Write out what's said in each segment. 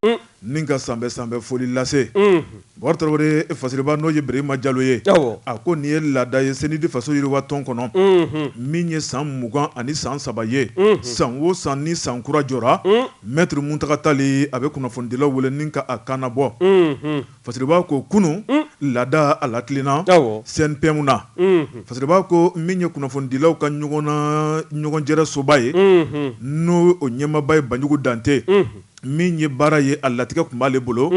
nin ka sanbɛ sanbɛ foli lase Bokar Tarawele fasiriba n'o ye Birahima Jalo ye a ko nin ye laada ye CNID faso yiriwa tɔn kɔnɔ min ye san 20 ani san 3 ye san o san ni san kura jɔra Maître Muntaka Tall a bɛ kunnafonidilaw wele ni ka a kan labɔ fasiriba ko kunun laada a lakilenna CNPM na fasiriba ko min ye kunnafonidilaw ka ɲɔgɔn jɛrɛ soba ye n'o o ɲɛmaaba ye Banjugu Dante min ye baara ye a latigɛ tun b'ale bolo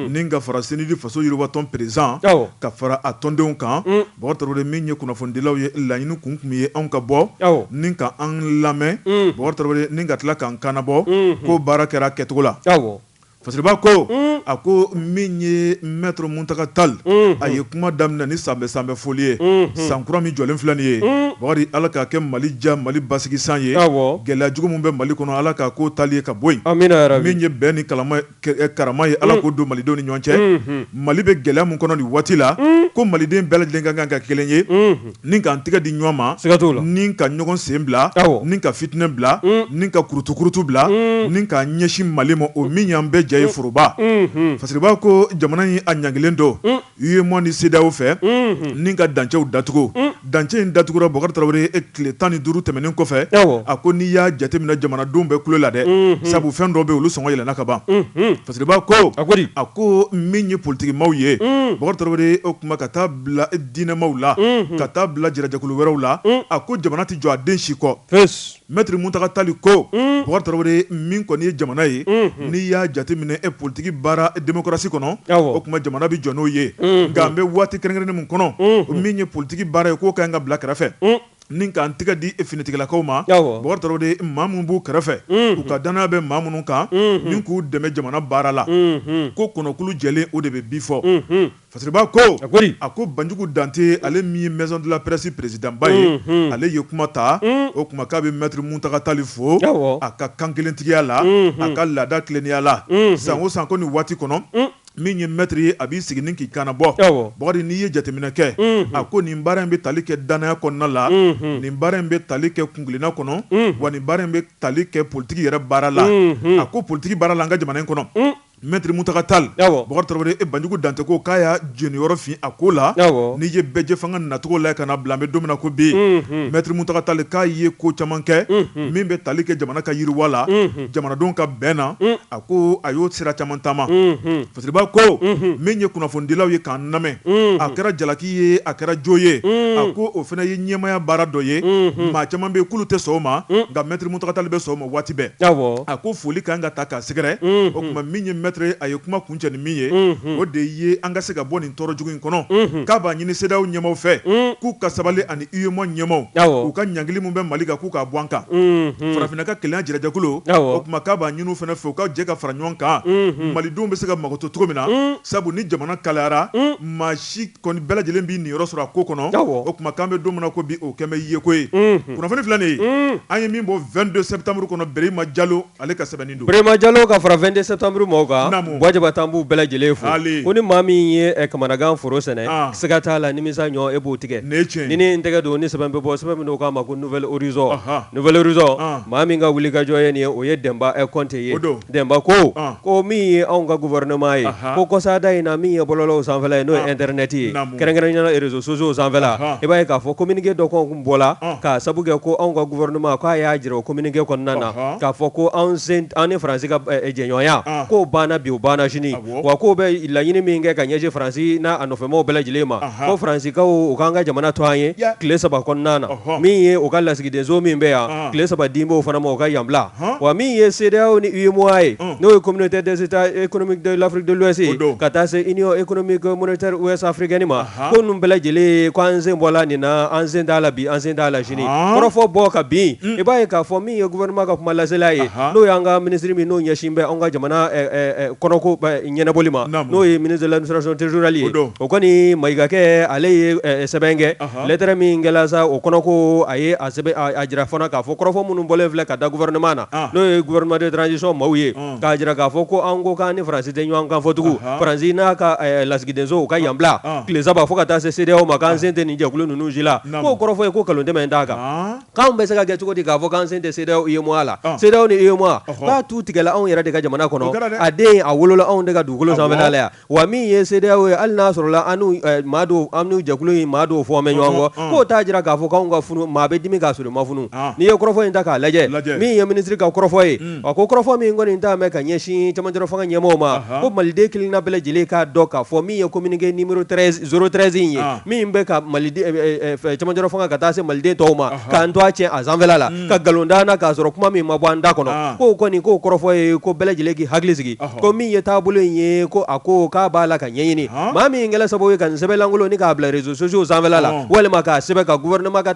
ni ka fara CNID faso yiriwa tɔn président ka fara a tɔndenw kan Bokar Tarawele min ye kunnafonidilaw ye laɲini kun ye anw ka bɔ ni ka an lamɛn Bokar Tarawele ni ka tila k'an kannabɔ ko baara kɛra kɛcogo la fasiriba ko a ko min ye Maître Muntaka Tall a ye kuma daminɛ ni sanbɛ foli ye san kura min jɔlen filɛ nin ye Bakari ala k'a kɛ Mali ja Mali basigi san ye gɛlɛya jugu min bɛ Mali kɔnɔ ala k'a ko tali ye ka bɔ yen min ye bɛn ni karama ye ala k'o don malidenw ni ɲɔgɔn cɛ Mali bɛ gɛlɛya min kɔnɔ nin waati la ko maliden bɛɛ lajɛlen ka kan ka kelen ye ni k'an tɛgɛ di ɲɔgɔn ma ni ka ɲɔgɔn sen bila ni ka fitinɛ bila ni ka kurutu bila ni k'a ɲɛsin Mali ma o min y'an bɛɛ jɛ ye foroba fasiriba ko jamana in a ɲangilen do UEMOA ni CEDEAO fɛ ni ka dancɛw datugu dancɛ in datugura Bokar Tarawele tile 15 tɛmɛnen kɔfɛ a ko n'i y'a jateminɛ jamanadenw bɛɛ kulo la dɛ sabu fɛn dɔ bɛ olu sɔngɔ yɛlɛnna ka ban fasiriba ko a ko min ye politikimaw ye Bokar Tarawele o kuma ka taa bila diinɛmaw la ka taa bila jɛrɛjɛkulu wɛrɛw la a ko jamana tɛ jɔ a den si kɔ Maître Muntaka Tall ko Bokar Tarawele min kɔni ye jamana ye n'i y'a jateminɛ politiki baara démocratie kɔnɔ o kuma jamana bi jɔ n'o ye nka an bɛ waati kɛrɛnkɛrɛnnen min kɔnɔ min ye politiki baara ye k'o ka ka bila kɛrɛfɛ ni k'an tɛgɛ di finitigilakaw ma Bokar Tarawele maa minnu b'u kɛrɛfɛ u ka danaya bɛ maa minnu kan ni k'u dɛmɛ jamana baara la ko kɔnɔkulu jɛlen o de bɛ bi fɔ fasiriba ko a ko Banjugu Dante ale min ye maison de la presse président ba ye ale ye kuma ta o kuma k'a bɛ Maître Muntaka Tall fo a ka kan kelentigiya la a ka laada tilennenya la san o san ko nin waati kɔnɔ min ye maître ye a b'i sigi ni k'i kannabɔ Bakari n'i ye jateminɛ kɛ a ko nin baara in bɛ tali kɛ danaya kɔnɔna la nin baara in bɛ tali kɛ kunkilenna kɔnɔ wa nin baara in bɛ tali kɛ politiki yɛrɛ baara la a ko politiki baara la an ka jamana in kɔnɔ Maître Muntaka Tall Bokar Tarawele Banjugu Dante ko k'a y'a jeniyɔrɔ fin a ko la n'i ye bɛɛ fanga nacogo la ka na bila an bɛ don min na ko bi Maître Muntaka Tall k'a ye ko caman kɛ min bɛ tali kɛ jamana ka yiriwa la jamanadenw ka bɛn na a ko a y'o sira caman taama fasiriba ko min ye kunnafonidilaw ye k'an lamɛn a kɛra jalaki ye a kɛra jo ye a ko o fana ye ɲɛmaya baara dɔ ye maa caman bɛ k'olu tɛ sɔn o ma nka Maître Muntaka Tall bɛ sɔn o ma waati bɛɛ a ko foli kan ka ta k'a sɛgɛrɛ o kuma min ye maître a ye kuma kuncɛ ni min ye o de ye an ka se ka bɔ nin tɔɔrɔ jugu in kɔnɔ k'a b'a ɲini CEDEAO ɲɛmaw fɛ k'u ka sabali ani UEMOA ɲɛmaw u ka ɲangili min bɛ Mali kan k'u k'a bɔ an kan farafinna ka kelenya jɛrɛjɛkulu o kuma k'a b'a ɲini u fana fɛ u ka jɛ ka fara ɲɔgɔn kan malidenw bɛ se ka mago to cogo min na sabu ni jamana kalayara maa si kɔni bɛɛ lajɛlen b'i niyɔrɔ sɔrɔ a ko kɔnɔ o kuma k'an bɛ don min na ko bi o kɛn bɛ yeko ye kunnafoni filɛ nin ye an ye min bɔ 22 septembre kɔnɔ Birahima Jalo ale ka sɛbɛnni don Birahima Jalo ka fara 22 septembre mɔgɔw kan Bɔjɛba t'an b'u bɛɛ lajɛlen fo ko ni maa min ye kamanagan foro sɛnɛ siga t'a la nimisa ɲɔ e b'o tigɛ ni n tɛgɛ don ni sɛbɛn bɛ bɔ sɛbɛn min k'a ma ko Nouvelle Horizon maa min ka wuli ka jɔ ye nin ye o ye Demba Kɔnte ye Demba ko min ye anw ka gouvernement ye ko kɔsada in na min ye bɔlɔlɔw sanfɛla ye n'o ye internet ye kɛrɛnkɛrɛnnenya réseaux sociaux sanfɛla i b'a ye k'a fɔ communiqué dɔ kun bɔla k'a sabu kɛ ko anw ka gouvernement k'a y'a jira o communiqué kɔnɔna na k'a fɔ ko an ni Faransi ka jɛɲɔgɔnya k'o banna bi o banna sini wa k'o bɛ laɲini min kɛ ka ɲɛsin Faransi n'a a nɔfɛmaw bɛɛ lajɛlen ma ko Faransikaw u k'an ka jamana to an ye tile 3 kɔnɔna na min ye o ka lasigidenso min bɛ yan tile 3 di b'o fana ma o ka yanbila wa min ye CEDEAO ni UEMOA ye n'o ye Communauté des États économiques de l'Afrique de l'Ouest ka taa se Union économique monétaire ouest africaine ma ko ninnu bɛɛ lajɛlen ko an sen bɔla nin na an sen t'a la bi an sen t'a la sini kɔrɔfɔ bɔ ka bin i b'a ye k'a fɔ min ye gouvernement ka kuma lasela ye n'o y'an ka ministre min n'o ɲɛsin bɛ an ka jamana kɔnɔko ɲɛnabɔli ma n'o ye ministre de l'administration territoriale ye o kɔni Mayiga kɛ ale ye sɛbɛn kɛ lettre min kɛla sa o kɔnɔ ko a ye a sɛbɛn a jira fana k'a fɔ kɔrɔfɔ minnu bɔlen filɛ ka da gouvernement na n'o ye gouvernement de transition maaw ye k'a jira k'a fɔ ko an ko k'an ni Faransi tɛ ɲɔgɔn kan fɔ tugun Faransi n'a ka lasigidenso u ka yanbila tile 3 fo ka taa se CEDEAO ma k'an sen tɛ nin jɛkulu ninnu si la k'o kɔrɔfɔ ye ko nkalon tɛmɛ t'a kan k'anw bɛ se ka kɛ cogo di k'a fɔ k'an sen tɛ CEDEAO UEMOA la CEDEAO ni UEMOA k'a tu tigɛla anw yɛrɛ de ka jamana kɔnɔ a den maliden a wolola anw de ka dugukolo sanfɛla la yan wa min ye CEDEAO ye hali n'a sɔrɔla an n'u jɛkulu in maa dɔw fɔ mɛ ɲɔgɔn kɔ k'o t'a jira k'a fɔ k'anw ka funu maa bɛ dimi k'a sɔrɔ ma funu n'i ye kɔrɔfɔ in ta k'a lajɛ min ye ministre ka kɔrɔfɔ ye a ko kɔrɔfɔ min kɔni t'a mɛn ka ɲɛsin cɛmancɛ fanga ɲɛmɔgɔw ma ko maliden kelenna bɛɛ lajɛlen k'a dɔn k'a fɔ min ye communiqué numéro 013 in ye min bɛ ka cɛmancɛ fanga ka taa se maliden tɔw ma k'an to a tiɲɛ a sanfɛla la ka nkalon da na k'a sɔrɔ kuma min ma bɔ an da kɔnɔ k'o kɔni k'o kɔrɔfɔ ye ko bɛɛ lajɛlen k'i hakili sigi ko min ye taabolo in ye ko a ko k'a b'a la ka ɲɛɲini maa min kɛla sababu ye ka nin sɛbɛnlankolon ni k'a bila réseaux sociaux sanfɛla la walima k'a sɛbɛn ka gouvernement ka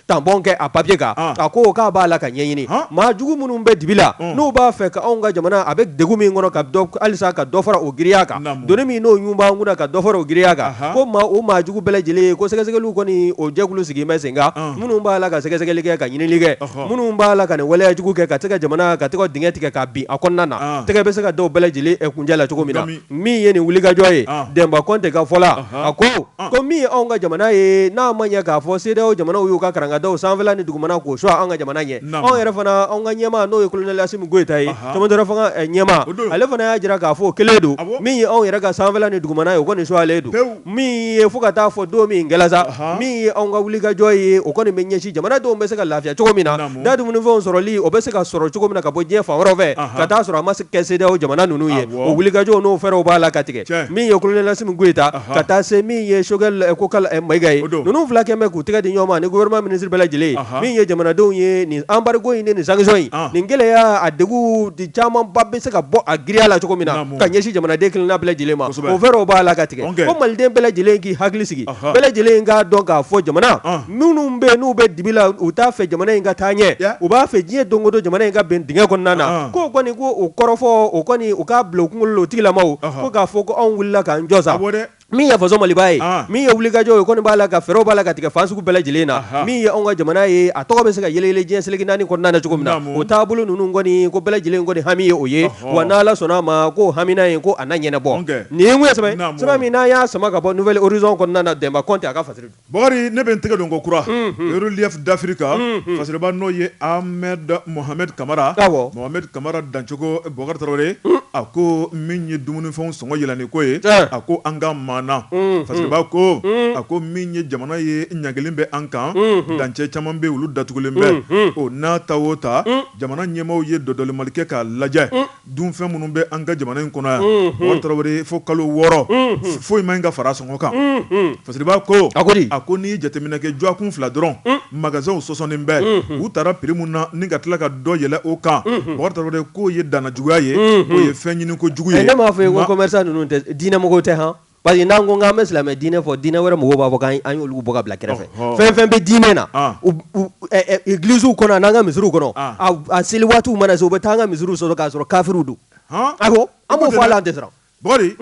tampon kɛ a papier kan a ko k'a b'a la ka ɲɛɲini maa jugu minnu bɛ dibi la n'u b'a fɛ ka anw ka jamana a bɛ degun min kɔnɔ halisa ka dɔ fara o giriya kan doni min n'o ɲun b'an kunna ka dɔ fara o giriya kan ko o maa jugu bɛɛ lajɛlen ko sɛgɛsɛgɛliw kɔni o jɛkulu sigi bɛ sen kan minnu b'a la ka sɛgɛsɛgɛli kɛ ka ɲinili kɛ minnu b'a la ka nin waleya jugu kɛ ka se ka jamana ka tɛgɛ dingɛ tigɛ ka bin a kɔnɔna na tɛgɛ bɛ se ka dɔw bɛɛ lajɛlen kunjɛ la cogo min na min ye nin wulikajɔ ye Demba Konte ka fɔ la a ko min ye anw ka jamana ye n'a ma ɲɛ k'a fɔ CEDEAO jamanaw y'u ka karangadaw sanfɛla ni dugumana k'o sɔn an ka jamana ɲɛ anw yɛrɛ fana anw ka ɲɛma n'o ye colonel Assimi Goïta ye cɛmancɛ fanga ɲɛma ale fana y'a jira k'a fɔ o kelen don min ye anw yɛrɛ ka sanfɛla ni dugumana ye o kɔni sɔnlen don min ye fo ka taa fɔ don min gɛlɛn sa min ye anw ka wulikajɔ ye o kɔni bɛ ɲɛsin jamanadenw bɛ se ka lafiya cogo min na da dumunifɛnw sɔrɔli o bɛ se ka sɔrɔ cogo min na ka bɔ diɲɛ fan wɛrɛw fɛ ka taa sɔrɔ a ma kɛ CEDEAO jamana ninnu ye o wulikajɔw n'o fɛɛrɛw b'a la ka tigɛ min ye colonel Assimi Goïta ka taa se min ye Choguel Kokal Mayiga ye ninnu fila kɛn bɛ k'u tɛgɛ di ɲɔgɔn ma ni gouvernement ministre bɛɛ lajɛlen min ye jamanadenw ye nin embargo in ni nin sanction in nin gɛlɛya a degun camanba bɛ se ka bɔ a giriya la cogo min na ka ɲɛsin jamanaden kelenna bɛɛ lajɛlen ma o fɛɛrɛw b'a la ka tigɛ ko maliden bɛɛ lajɛlen k'i hakili sigi bɛɛ lajɛlen k'a dɔn k'a fɔ jamana minnu bɛ n'u bɛ dibi la u t'a fɛ jamana in ka taa ɲɛ u b'a fɛ diɲɛ don o don jamana in ka bɛn dingɛ kɔnɔna na ko kɔni ko o kɔrɔfɔ o kɔni u k'a bila u kunkolo la o tigilamaw ko k'a fɔ ko anw wulila k'an jɔ sa min ye faso maliba ye min ye wulikajɔ ye kɔni b'a la ka fɛɛrɛw b'a la ka tigɛ fan sugu bɛɛ lajɛlen na min ye anw ka jamana ye a tɔgɔ bɛ se ka yɛlɛyɛlɛ diɲɛ seleke naani kɔnɔna na cogo min na o taabolo ninnu kɔni ko bɛɛ lajɛlen kɔni hami ye o ye wa n'Ala sɔnna a ma ko hamina ye ko a na ɲɛnabɔ nin ye mun ye sɛbɛn min n'a y'a sama ka bɔ Nouvelle Horizon kɔnɔna na Demba Konte a ka fasiri Bakari ne bɛ n tɛgɛ don ko kura relief d'Afrique fasiriba n'o ye Ahmed Mohamed Kamara Mohamed Kamara dancogo Bokar Traoré a ko min ye dumunifɛnw sɔngɔ yɛlɛnni ko ye a ko an ka fasiriba ko a ko min ye jamana ye ɲangelen bɛ an kan dancɛ caman bɛ olu datugulen bɛ o n'a ta o ta jamana ɲɛmaaw ye dɔdɔlimali kɛ k'a lajɛ dunfɛn minnu bɛ an ka jamana in kɔnɔ yan Bokar Traoré fo kalo 6 foyi ma ka fara sɔngɔ kan fasiriba ko a ko n'i ye jateminɛ kɛ jɔkun 2 dɔrɔn magasinw sɔsɔnnen bɛ u taara prix mun na ni ka tila ka dɔ yɛlɛ o kan Bokar Traoré k'o ye danna juguya ye o ye fɛn ɲini ko jugu ye ne m'a fɔ ye ko commerçant ninnu tɛ diinɛ mɔgɔw tɛ han parce que n'an ko k'an bɛ silamɛ diinɛ fɔ diinɛ wɛrɛ mɔgɔw b'a fɔ k'an y'olu bɔ ka bila kɛrɛfɛ fɛn fɛn bɛ diinɛ na église kɔnɔ n'an ka misiriw kɔnɔ a seli waatiw mana se u bɛ taa an ka misiriw sɔrɔ k'a sɔrɔ kafiriw don awɔ an b'o fɔ a la an tɛ siran Bakari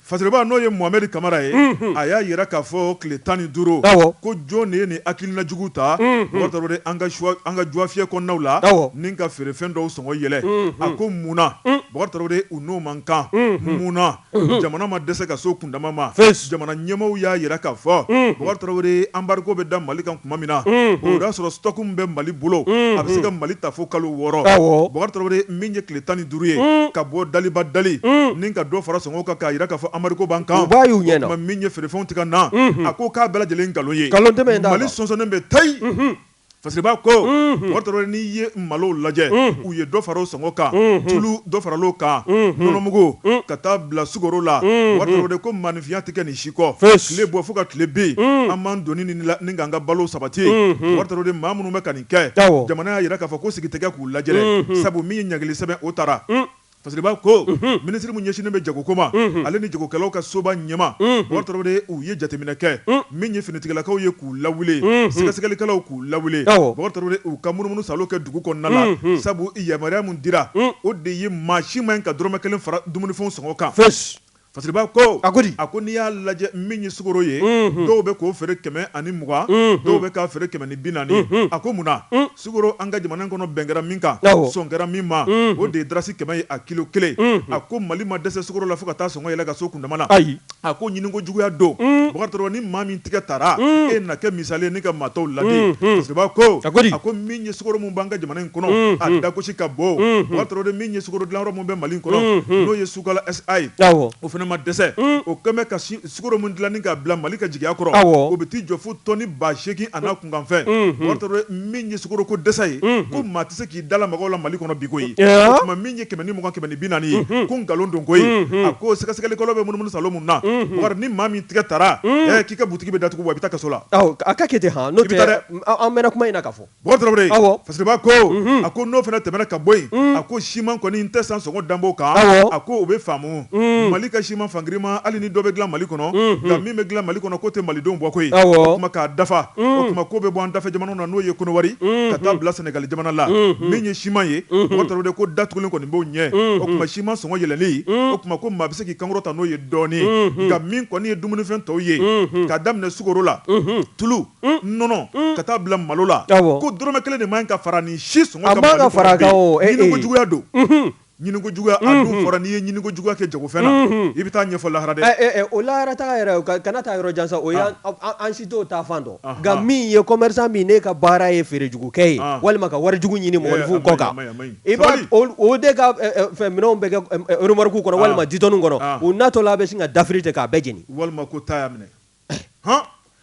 fasiriba n'o ye Mohamed Kamara ye a y'a yira k'a fɔ tile 15 ko jɔn de ye nin hakilina jugu ta Bokar Traoré an ka juwafiyɛ kɔnɔnaw la ni ka feerefɛn dɔw sɔngɔ yɛlɛ a ko munna Bokar Traoré u n'o man kan munna jamana ma dɛsɛ ka so kundama ma jamana ɲɛmaaw y'a yira k'a fɔ Bokar Traoré embargo bɛ da Mali kan tuma min na o y'a sɔrɔ stock min bɛ Mali bolo a bɛ se ka Mali ta fo kalo 6 Bokar Traoré min ye tile 15 ye ka bɔ daliba dali ni ka dɔ fara sɔngɔ kan k'a yira k'a fɔ embargo b'an kan o min ye feerefɛnw tigɛ na a ko k'a bɛɛ lajɛlen nkalon ye Mali sɔnsɔnnen bɛ tayi fasiriba ko Bokar Traoré n'i ye malo lajɛ u ye dɔ fara o sɔngɔ kan tulu dɔ faral'o kan nɔnɔmugu ka taa bila sukaro la Bokar Traoré ko maanifinya tɛ kɛ nin si kɔ tile bɔ fo ka tile bin an m'an donni ni k'an ka balo sabati Bokar Traoré maa minnu bɛ ka nin kɛ jamana y'a yira k'a fɔ ko sigi tɛ kɛ k'u lajɛ sabu min ye ɲangili sɛbɛn o taara fasiriba ko ministre mun ɲɛsinnen bɛ jagoko ma ale ni jagokɛlaw ka soba ɲɛma Bokar Traoré u ye jateminɛ kɛ min ye finitigilakaw ye k'u lawuli sɛgɛsɛgɛlikɛlaw k'u lawuli Bokar Traoré u ka munumunu salo kɛ dugu kɔnɔna la sabu yamaruya mun dira o de ye maa si ma ɲi ka dɔrɔmɛ 1 fara dumunifɛnw sɔngɔ kan fasiriba ko a ko n'i y'a lajɛ min ye sukoro ye dɔw bɛ k'o feere 120 dɔw bɛ k'a feere 140 a ko munna sukoro an ka jamana kɔnɔ bɛn kɛra min kan sɔn kɛra min ma o de ye darasi 100 ye a kilo 1 a ko Mali ma dɛsɛ sukoro la fo ka taa sɔngɔ yɛlɛ ka so kundama la a ko ɲiniko juguya don Boubacar ni maa min tigɛ taara e na kɛ misali ye ni ka maa tɔw ladi fasiriba ko a ko min ye sukoro mun b'an ka jamana in kɔnɔ a dagosi ka bon Boubacar min ye sukoro dilanyɔrɔ mun bɛ Mali kɔnɔ n'o ye Sukala SA ye o fana ma dɛsɛ o kɛmɛ ka sukoro mun dilanni ka bila Mali ka jigiya kɔrɔ o bɛ t'i jɔ fo tɔni 8,000 a n'a kunkanfɛn Boubacar min ye sukoro ko dɛsɛ ye ko maa tɛ se k'i dala mɔgɔw la Mali kɔnɔ bi ko ye o tuma min ye 120 140 ye ko nkalon don ko ye a ko sɛgɛsɛgɛlikɛlaw bɛ munumunu salon mun na Boubacar ni maa min tigɛ taara k'i ka butigi bɛ datugu wa i bɛ taa kaso la a ka kɛ ten han n'o tɛ an mɛnna kuma in na ka fɔ Boubacar fasiriba ko a ko n'o fana tɛmɛna ka bɔ yen a ko siman kɔni n tɛ san sɔngɔ danbo kan a ko o bɛ faamu Mali ka siman fankirima hali ni dɔ bɛ dilan Mali kɔnɔ nka min bɛ dilan Mali kɔnɔ k'o tɛ malidenw bɔ ko ye o kuma k'a dafa o kuma ko bɛ bɔ an dafɛ jamanaw na n'o ye Konowari ka taa bila Senegali jamana la min ye siman ye Boubacar ko datugulen kɔni b'o ɲɛ o kuma siman sɔngɔ yɛlɛli o kuma ko maa bɛ se k'i kankɔrɔta n'o ye dɔɔni nka min kɔni ye dumunifɛn tɔw ye k'a daminɛ sukoro la tulu nɔnɔ ka taa bila malo la ko dɔrɔmɛ 1 de man ka fara ni si sɔngɔ kan Mali kɔnɔ ɲiniko juguya don ɲiniko juguya a dun fɔra n'i ye ɲiniko juguya kɛ jagofɛn na i bɛ taa ɲɛfɔ lahara dɛ o lahara taga yɛrɛ kana taa yɔrɔ jan sa o an si t'o ta fan dɔn nka min ye commerçant min ne ka baara ye feere jugukɛ ye walima ka wari jugu ɲini mɔgɔninfin kɔ kan i b'a o de ka fɛn minɛnw bɛ kɛ remorque kɔnɔ walima ditɔnniw kɔnɔ u natɔla a bɛ sin ka dafiri ten k'a bɛɛ jeni walima ko taa y'a minɛ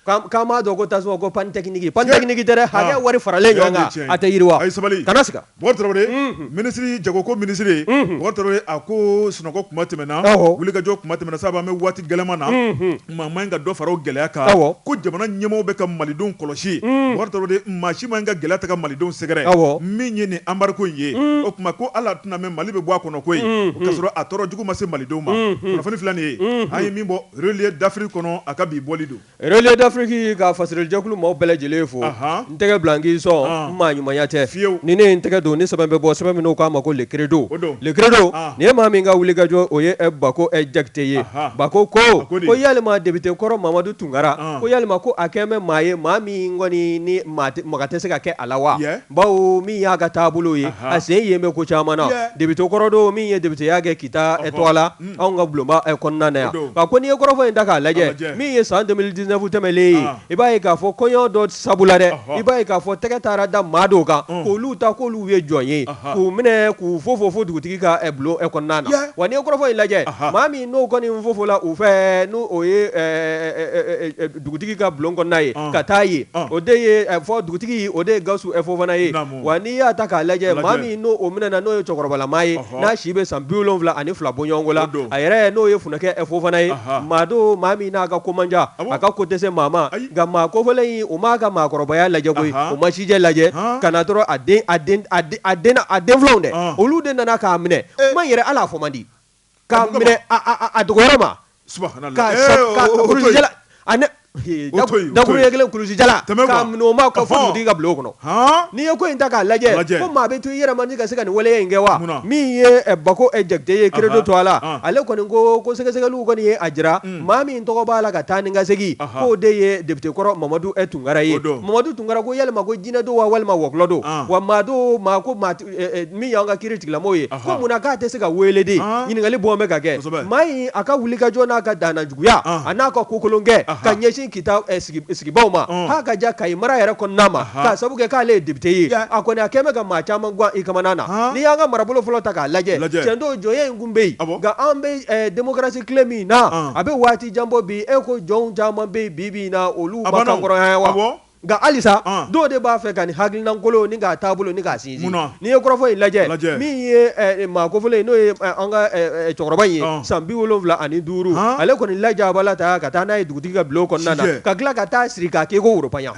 k'an m'a dɔn ko tasuma ko panne technique tɛ dɛ hakɛ wari faralen ɲɔgɔn kan a tɛ yiriwa a ye sabali kana siga Boubacar minisiri jagoko minisiri Boubacar a ko sunɔgɔ kuma tɛmɛna wulikajɔ kuma tɛmɛna sabu an bɛ waati gɛlɛman na maa man ka dɔ fara o gɛlɛya kan ko jamana ɲɛmɔgɔw bɛ ka malidenw kɔlɔsi Boubacar maa si man ka gɛlɛya ta ka malidenw sɛgɛrɛ min ye nin embargo in ye o kuma ko ala tɛna mɛn Mali bɛ bɔ a kɔnɔ ko ye k'a sɔrɔ a tɔɔrɔ jugu ma se malidenw ma kunnafoni filɛ nin ye an ye min bɔ Relier d'Afrique kɔnɔ a ka bi bɔli don Afrique ka fasirijakulu maaw bɛɛ lajɛlen fo n tɛgɛ bila n k'i sɔn n maa ɲumanya tɛ ni ne ye n tɛgɛ don ni sɛbɛn bɛ bɔ sɛbɛn min k'a ma ko le credo nin ye maa min ka wulikajɔ o ye Bako Jakite ye Bako ko yalima député kɔrɔ Mamadu Tunkara ko yalima ko a kɛn bɛ maa ye maa min kɔni ni maga tɛ se ka kɛ a la wa bawo min y'a ka taabolo ye a sen yen bɛ ko caman na député kɔrɔ don min ye députéya kɛ kita tɔgɔ la anw ka bulonba kɔnɔna na yan ko n'i ye kɔrɔfɔ in ta k'a lajɛ min ye san 2019 tɛmɛlen ye i b'a ye k'a fɔ kɔɲɔ dɔ sabula dɛ i b'a ye k'a fɔ tɛgɛ taara da maa dɔw kan k'olu ta k'olu ye jɔn ye k'u minɛ k'u fo dugutigi ka bulon kɔnɔna na wa n'i ye kɔrɔfɔ in lajɛ maa min n'o kɔni fofola u fɛ n'o o ye dugutigi ka bulon kɔnɔna ye ka taa ye o de ye fɔ dugutigi o de ye Gawusu Fofana ye wa n'i y'a ta k'a lajɛ maa min n'o o minɛna n'o ye cɛkɔrɔbalama ye n'a si bɛ san 72 bɔ ɲɔgɔn la a yɛrɛ n'o ye Funakɛ Fofana ye maa min n'a ka ko man ca a ka ko tɛ se maa ma nka maa kofɔlen in o m'a ka maakɔrɔbaya lajɛ koyi o ma sijɛ lajɛ ka na dɔrɔn a den filanw dɛ olu de nana k'a minɛ kuma yɛrɛ ala fɔ man di k'a minɛ a dɔgɔyɔrɔ ma ka kurusijala dakuru ye kelen kulusijala k'a minɛ o ma ka fɔ dugutigi ka bulon kɔnɔ n'i ye ko in ta k'a lajɛ ko maa bɛ to i yɛrɛ man di ka se ka nin waleya in kɛ wa min ye Bako Jakite ye credo to a la ale kɔni ko sɛgɛsɛgɛliw kɔni ye a jira maa min tɔgɔ b'a la ka taa ni ka segin k'o de ye député kɔrɔ Mamadu Tunkara ye Mamadu Tunkara ko yalima ko jinɛ don wa walima wɔkulɔ don wa maa ko min y'an ka kiiri tigilamɔgɔw ye ko munna k'a tɛ se ka wele de ɲininkali bɔn bɛ ka kɛ maa in a ka wulikajɔ n'a ka dannajuguya a n'a ka kokolon kɛ ka ɲɛsin kita sigibaw ma h'a ka ja Kayi mara yɛrɛ kɔnɔna ma k'a sabu kɛ k'ale ye député ye a kɔni a kɛn bɛ ka maa caman gan i kamana na n'i y'an ka marabolo fɔlɔ ta k'a lajɛ tiɲɛ don jɔnya in kun bɛ yen nka an bɛ démocratie tile min na a bɛ waati jan bɔ bi ko jɔnw caman bɛ yen bi na olu ma kankɔrɔya wa nka halisa dɔw de b'a fɛ ka nin hakilinakolon ni k'a taabolo ni k'a sinsin n'i ye kɔrɔfɔ in lajɛ min ye maa kofɔlen ye n'o ye an ka cɛkɔrɔba in ye san 75 ale kɔni lajabala ta ka taa n'a ye dugutigi ka bulon kɔnɔna na ka tila ka taa siri k'a kɛ ko worobanya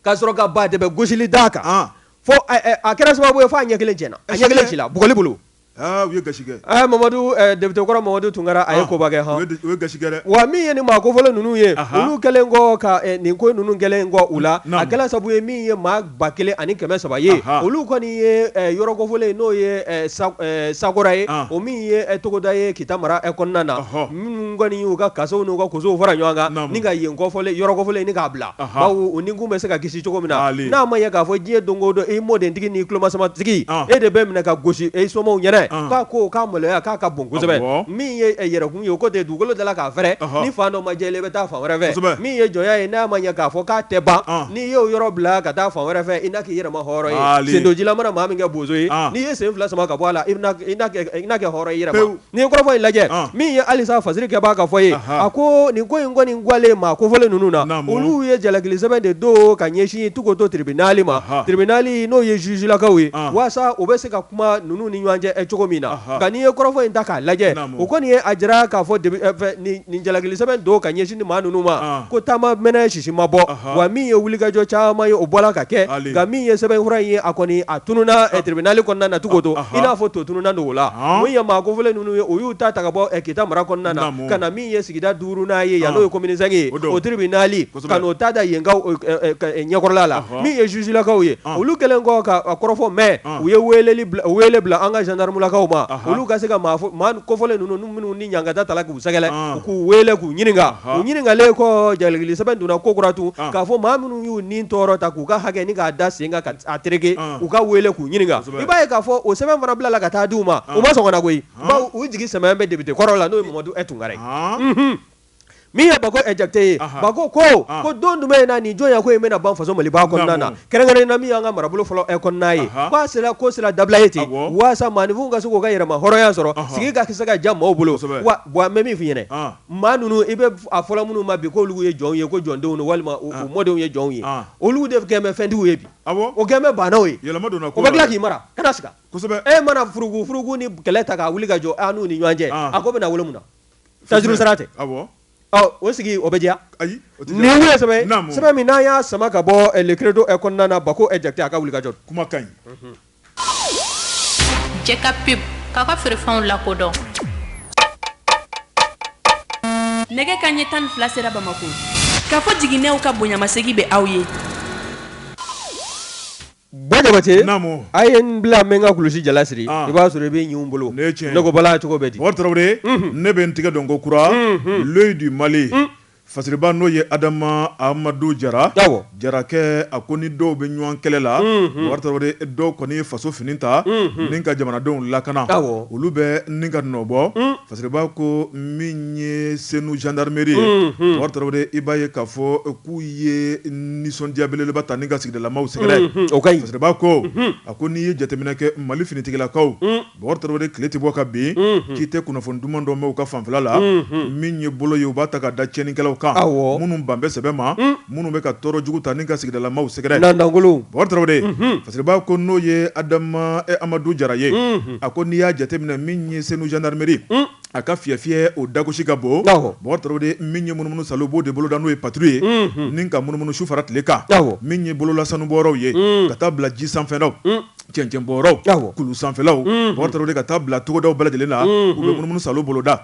ka sɔrɔ ka ba dɛbɛ gosili d'a kan fo a kɛra sababu ye fo a ɲɛ kelen tiɲɛna a ɲɛ kelen cila bugɔli bolo u ye gasi kɛ Mamadu député kɔrɔ Mamadu Tunkara a ye koba kɛ u ye gasi kɛ dɛ wa min ye ni maa kofɔlen ninnu ye olu kɛlen kɔ ka nin ko ninnu kɛlen kɔ u la a kɛla sabu ye min ye maa 1300 ye olu kɔni ye yɔrɔ kofɔlen n'o ye Sakora ye o min ye togoda ye Kita mara kɔnɔna na minnu kɔni y'u ka kasow n'u ka kosow fara ɲɔgɔn kan ni ka yen kɔfɔlen yɔrɔ kofɔlen ni k'a bila bawo u ni kun bɛ se ka kisi cogo min na n'a ma ye k'a fɔ diɲɛ don o don i mɔdentigi ni tulomasamatigi e de bɛ minɛ ka gosi e somɔw ɲɛnɛ k'a ko k'a maloya k'a ka bon kosɛbɛ min ye yɛrɛkun ye o ko tɛ dugukolo dala k'a fɛrɛ ni fan dɔ ma jɛ i bɛ taa fan wɛrɛ fɛ min ye jɔnya ye n'a ma ɲɛ k'a fɔ k'a tɛ ban n'i y'o yɔrɔ bila ka taa fan wɛrɛ fɛ i n'a k'i yɛrɛ ma hɔrɔn ye sendojila mana maa min kɛ bozo ye n'i ye sen fila sama ka bɔ a la i n'a kɛ hɔrɔn i yɛrɛ ma n'i ye kɔrɔfɔ in lajɛ min ye halisa fasiri kɛ b'a ka fɔ ye a ko nin ko in kɔni gwalen maa kofɔlen ninnu na olu ye jalakili sɛbɛn de don ka ɲɛsin tugo to tribunal ma tribunal n'o ye jugilakaw ye walasa u bɛ se ka kuma ninnu ni ɲɔgɔn cɛ cogo min na nka n'i ye kɔrɔfɔ in ta k'a lajɛ o kɔni ye a jira k'a fɔ nin jalakili sɛbɛn don ka ɲɛsin ni maa ninnu ma ko taama mɛnɛ sisi ma bɔ wa min ye wulikajɔ caman ye o bɔra ka kɛ nka min ye sɛbɛn fura in ye a kɔni a tununa tribunal kɔnɔna na cogo to i n'a fɔ to tununa o la mun ye maa kofɔlen ninnu ye o y'u ta ka bɔ Kita mara kɔnɔna na ka na min ye sigida 5nan ye yan n'o ye commune 5 ye o tribunal ka n'o ta da yenkaw ɲɛkɔrɔla la min ye jugilakaw ye olu kɛlen kɔ ka kɔrɔfɔ mɛn u ye wele bila an ka gendarmelakaw ma olu ka se ka maa kofɔlen ninnu minnu ni ɲangata tala k'u sɛgɛlɛ u k'u wele k'u ɲininka u ɲininkalen kɔ jalakili sɛbɛn donna ko kura tun k'a fɔ maa minnu y'u nin tɔɔrɔ ta k'u ka hakɛ ni k'a da sen kan ka tereke u ka wele k'u ɲininka i b'a ye k'a fɔ o sɛbɛn fana bila la ka taa di u ma u ma sɔn ka na koyi bawo u jigi sɛmɛn bɛ député kɔrɔ la n'o ye Mamadu Tunkara ye min ye Bako Jakite ye Bako ko don jumɛn na nin jɔnya ko in bɛna ban faso Maliba kɔnɔna na kɛrɛnkɛrɛnnen na min y'an ka marabolo fɔlɔ kɔnɔna ye ko sera dabila ye ten walasa maaninfinw ka se k'u ka yɛrɛma hɔrɔnya sɔrɔ sigi ka se ka diya maaw bolo wa n bɛ min f'i ɲɛna maa ninnu i bɛ a fɔlɔ minnu ma bi k'olu ye jɔnw ye ko jɔndenw don walima u mɔdenw ye jɔnw ye olu de kɛn bɛ fɛntigiw ye bi o kɛn bɛ bannaw ye o bɛ tila k'i mara kana siga e mana furugu ni kɛlɛ ta k'a wuli ka jɔ an n'u ni ɲɔgɔn cɛ a ko bɛna wolo mun na tajuru sara tɛ o sigi o bɛ diya nin wuli sɛbɛn min n'an y'a sama ka bɔ le credo kɔnɔna na Bako Jakite a ka wuli ka jɔ kuma ka ɲi jɛ ka pep k'a ka feerefɛnw lakodɔn nɛgɛ kanɲɛ 12 sera Bamako k'a fɔ jiginɛw ka bonyamasegi bɛ aw ye Jabate a ye n bila n ka kulusi jala siri i b'a sɔrɔ i bɛ ɲin bolo ne ko bala cogo bɛ di Tarawele ne bɛ n tigɛ dɔn ko kura l'œil du Mali fasiriba n'o ye Adama Amadu Jara Jarakɛ a ko ni dɔw bɛ ɲɔgɔn kɛlɛ la Tarawele dɔw kɔni ye faso fini ta ni ka jamanadenw lakana olu bɛ ni ka nɔbɔ fasiriba ko min ye Senu gendarmerie ye Tarawele i b'a ye k'a fɔ k'u ye nisɔndiya belebeleba ta ni ka sigidalamaw sɛgɛrɛ fasiriba ko a ko n'i ye jateminɛ kɛ Mali finitigilakaw Tarawele tile tɛ bɔ ka bin k'i tɛ kunnafoni duman dɔ mɛn u ka fanfɛla la min ye bolo ye u b'a ta ka da tiɲɛnikɛlaw minnu banbɛ sɛbɛ ma minnu bɛ ka tɔɔrɔ jugu ta ni ka sigidalamaw sɛgɛrɛ Tarawele fasiriba ko n'o ye Adama Amadu Jara ye a ko n'i y'a jateminɛ min ye Senu gendarmerie a ka fiyɛ o dagosi ka bon Tarawele min ye munumunu salo b'o de boloda n'o ye patrouille ye ni ka munumunu su fara tile kan min ye bolola sanubɔyɔrɔw ye ka taa bila ji sanfɛlaw cɛncɛnbɔyɔrɔw kulu sanfɛlaw Tarawele ka taa bila togodaw bɛɛ lajɛlen na u bɛ munumunu salo boloda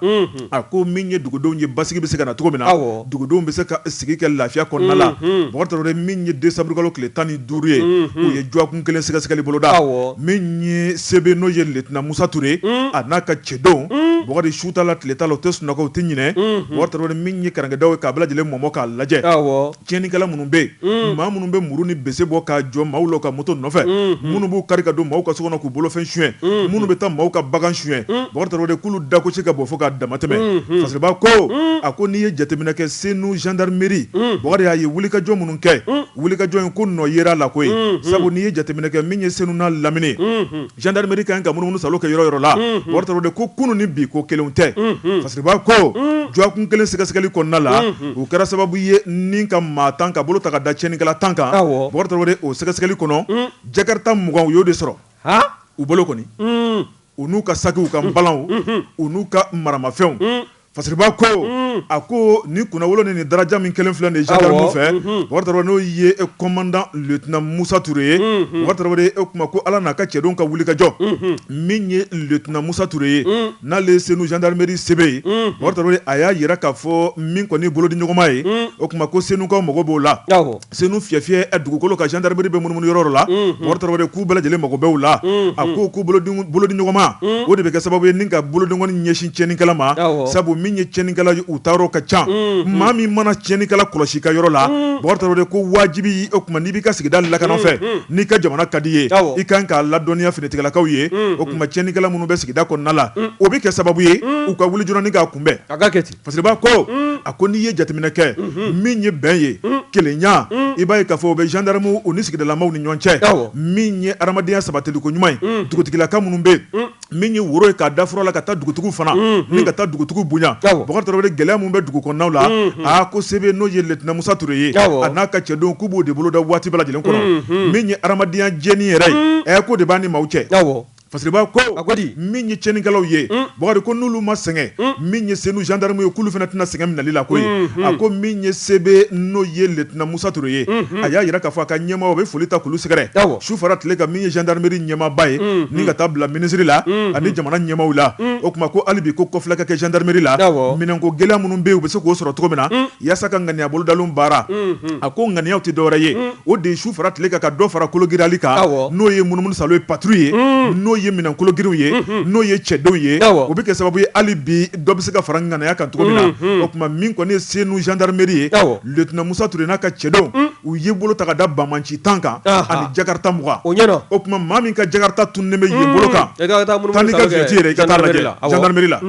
a ko min ye dugudenw ye basigi bɛ se ka na cogo min na dugudenw bɛ se ka sigi kɛ lafiya kɔnɔna la Tarawele min ye décembre kalo tile 15 ye u ye juwakun kelen sɛgɛsɛgɛli boloda min ye sebe n'o ye lieutenant Musa Ture a n'a ka cɛdenw bɔgɔdi su t'a la tile t'a la u tɛ sunɔgɔ u tɛ ɲinɛ Tarawele min ye karankɛdaw ye k'a bɛɛ lajɛlen mɔmɔ k'a lajɛ tiɲɛnikɛla minnu bɛ yen maa minnu bɛ muru ni bese bɔ k'a jɔ maaw la ka moto nɔfɛ minnu b'u kari ka don maaw ka so kɔnɔ k'u bolofɛn suɲɛ minnu bɛ taa maaw ka bagan suɲɛ Tarawele k'ulu dagosi ka bɔ fo k'a dama tɛmɛ fasiriba ko a ko n'i ye jateminɛ kɛ Senu gendarmerie Bɔgɔdi y'a ye wulikajɔ minnu kɛ wulikajɔ in ko nɔ yera la koyi sabu n'i ye jateminɛ kɛ min ye Senu n'a Lamini gendarmerie ka ka munumunu salo kɛ yɔrɔ yɔrɔ la Tarawele ko kunun ni bi ko kelenw tɛ fasiriba ko juwakun kelen sɛgɛsɛgɛli kɔnɔna la o kɛra sababu ye ni ka maa 10 ka bolo ta ka da tiɲɛnikɛla 10 kan Tarawele o sɛgɛsɛgɛli kɔnɔ Jakarta 20 u y'o de sɔrɔ u bolo kɔni u n'u ka sakiw ka balanw u n'u ka maramafɛnw fasiriba ko a ko ni kunna wolo ni daraja min kelen filɛ nin gendarme fɛ Bɔkari n'o ye commandant lieutenant Musa Touré ye Bɔkari e kuma ko ala n'a ka cɛdenw ka wuli ka jɔ min ye lieutenant Musa Touré ye n'ale Senu gendarmerie sebe ye Bɔkari a y'a yira k'a fɔ min kɔni bolo di ɲɔgɔnma ye o kuma ko Senu kaw mago b'o la Senu fiyɛfiyɛ dugukolo ka gendarmerie bɛ munumunu yɔrɔ la Bɔkari k'u bɛɛ lajɛlen mago b'o la a ko k'u bolo di ɲɔgɔnma o de bɛ kɛ sababu ye ni ka bolodingɔni ɲɛsin tiɲɛnikɛla ma sabu min ye tiɲɛnikɛla ye u taar'o ka ca maa min mana tiɲɛnikɛla kɔlɔsi ka yɔrɔ la Bɔkari ko wajibi o kuma n'i b'i ka sigida lakana fɛ n'i ka jamana ka di ye i kan k'a ladɔnniya finitigilakaw ye o kuma tiɲɛnikɛla minnu bɛ sigida kɔnɔna la o bɛ kɛ sababu ye u ka wuli joona ni k'a kunbɛn Fasiriba ko a ko n'i ye jateminɛ kɛ min ye bɛn ye kelenya i b'a ye k'a fɔ o bɛ gendarme u ni sigidalamaw ni ɲɔgɔn cɛ min ye adamadenya sabatiliko ɲuman ye dugutigilaka minnu bɛ min ye woro ye k'a da fɔlɔ la ka taa dugutigiw fana ni ka taa dugutigiw bonya Bɔkari gɛlɛya min bɛ dugu kɔnɔnaw la ko sebe n'o ye lieutenant Musa Touré ye a n'a ka cɛdenw k'u b'o de bolo da waati bɛɛ lajɛlen kɔnɔ min ye adamadenya jɛni yɛrɛ ye ko de b'a ni maaw cɛ Fasiriba ko min ye tiɲɛnikɛlaw ye Bɔkari ko n'olu ma sɛgɛn min ye Senu gendarme ye k'olu fana tɛna sɛgɛn minɛli la koyi a ko min ye sebe n'o ye lieutenant Musa Touré ye a y'a yira k'a fɔ a ka ɲɛmaa o bɛ foli ta k'olu sɛgɛrɛ su fara tile kan min ye gendarmerie ɲɛmaaba ye ni ka taa bila ministre la ani jamana ɲɛmaaw la o kuma ko hali bi ko kɔfilɛ ka kɛ gendarmerie la minɛnko gɛlɛya minnu bɛ yen u bɛ se k'o sɔrɔ cogo min na yaasa ka ŋaniya bolodaliw baara a ko ŋaniyaw tɛ dɔwɛrɛ ye o de ye su fara tile kan ka dɔ fara kologirali kan n'o ye munumunu salo ye patrouille ye n'o ye minɛnkologiriw ye n'o ye cɛdenw ye o bɛ kɛ sababu ye hali bi dɔ bɛ se ka fara ŋaniya kan cogo min na o kuma min kɔni ye Senu gendarmerie ye lieutenant Musa Touré n'a ka cɛdenw u ye bolo ta ka da Bamanci 10 kan ani Jakarta 20 o kuma maa min ka Jakarta tunnen bɛ yen bolo kan taa n'i ka viɛti yɛrɛ i ka taa lajɛ gendarmerie la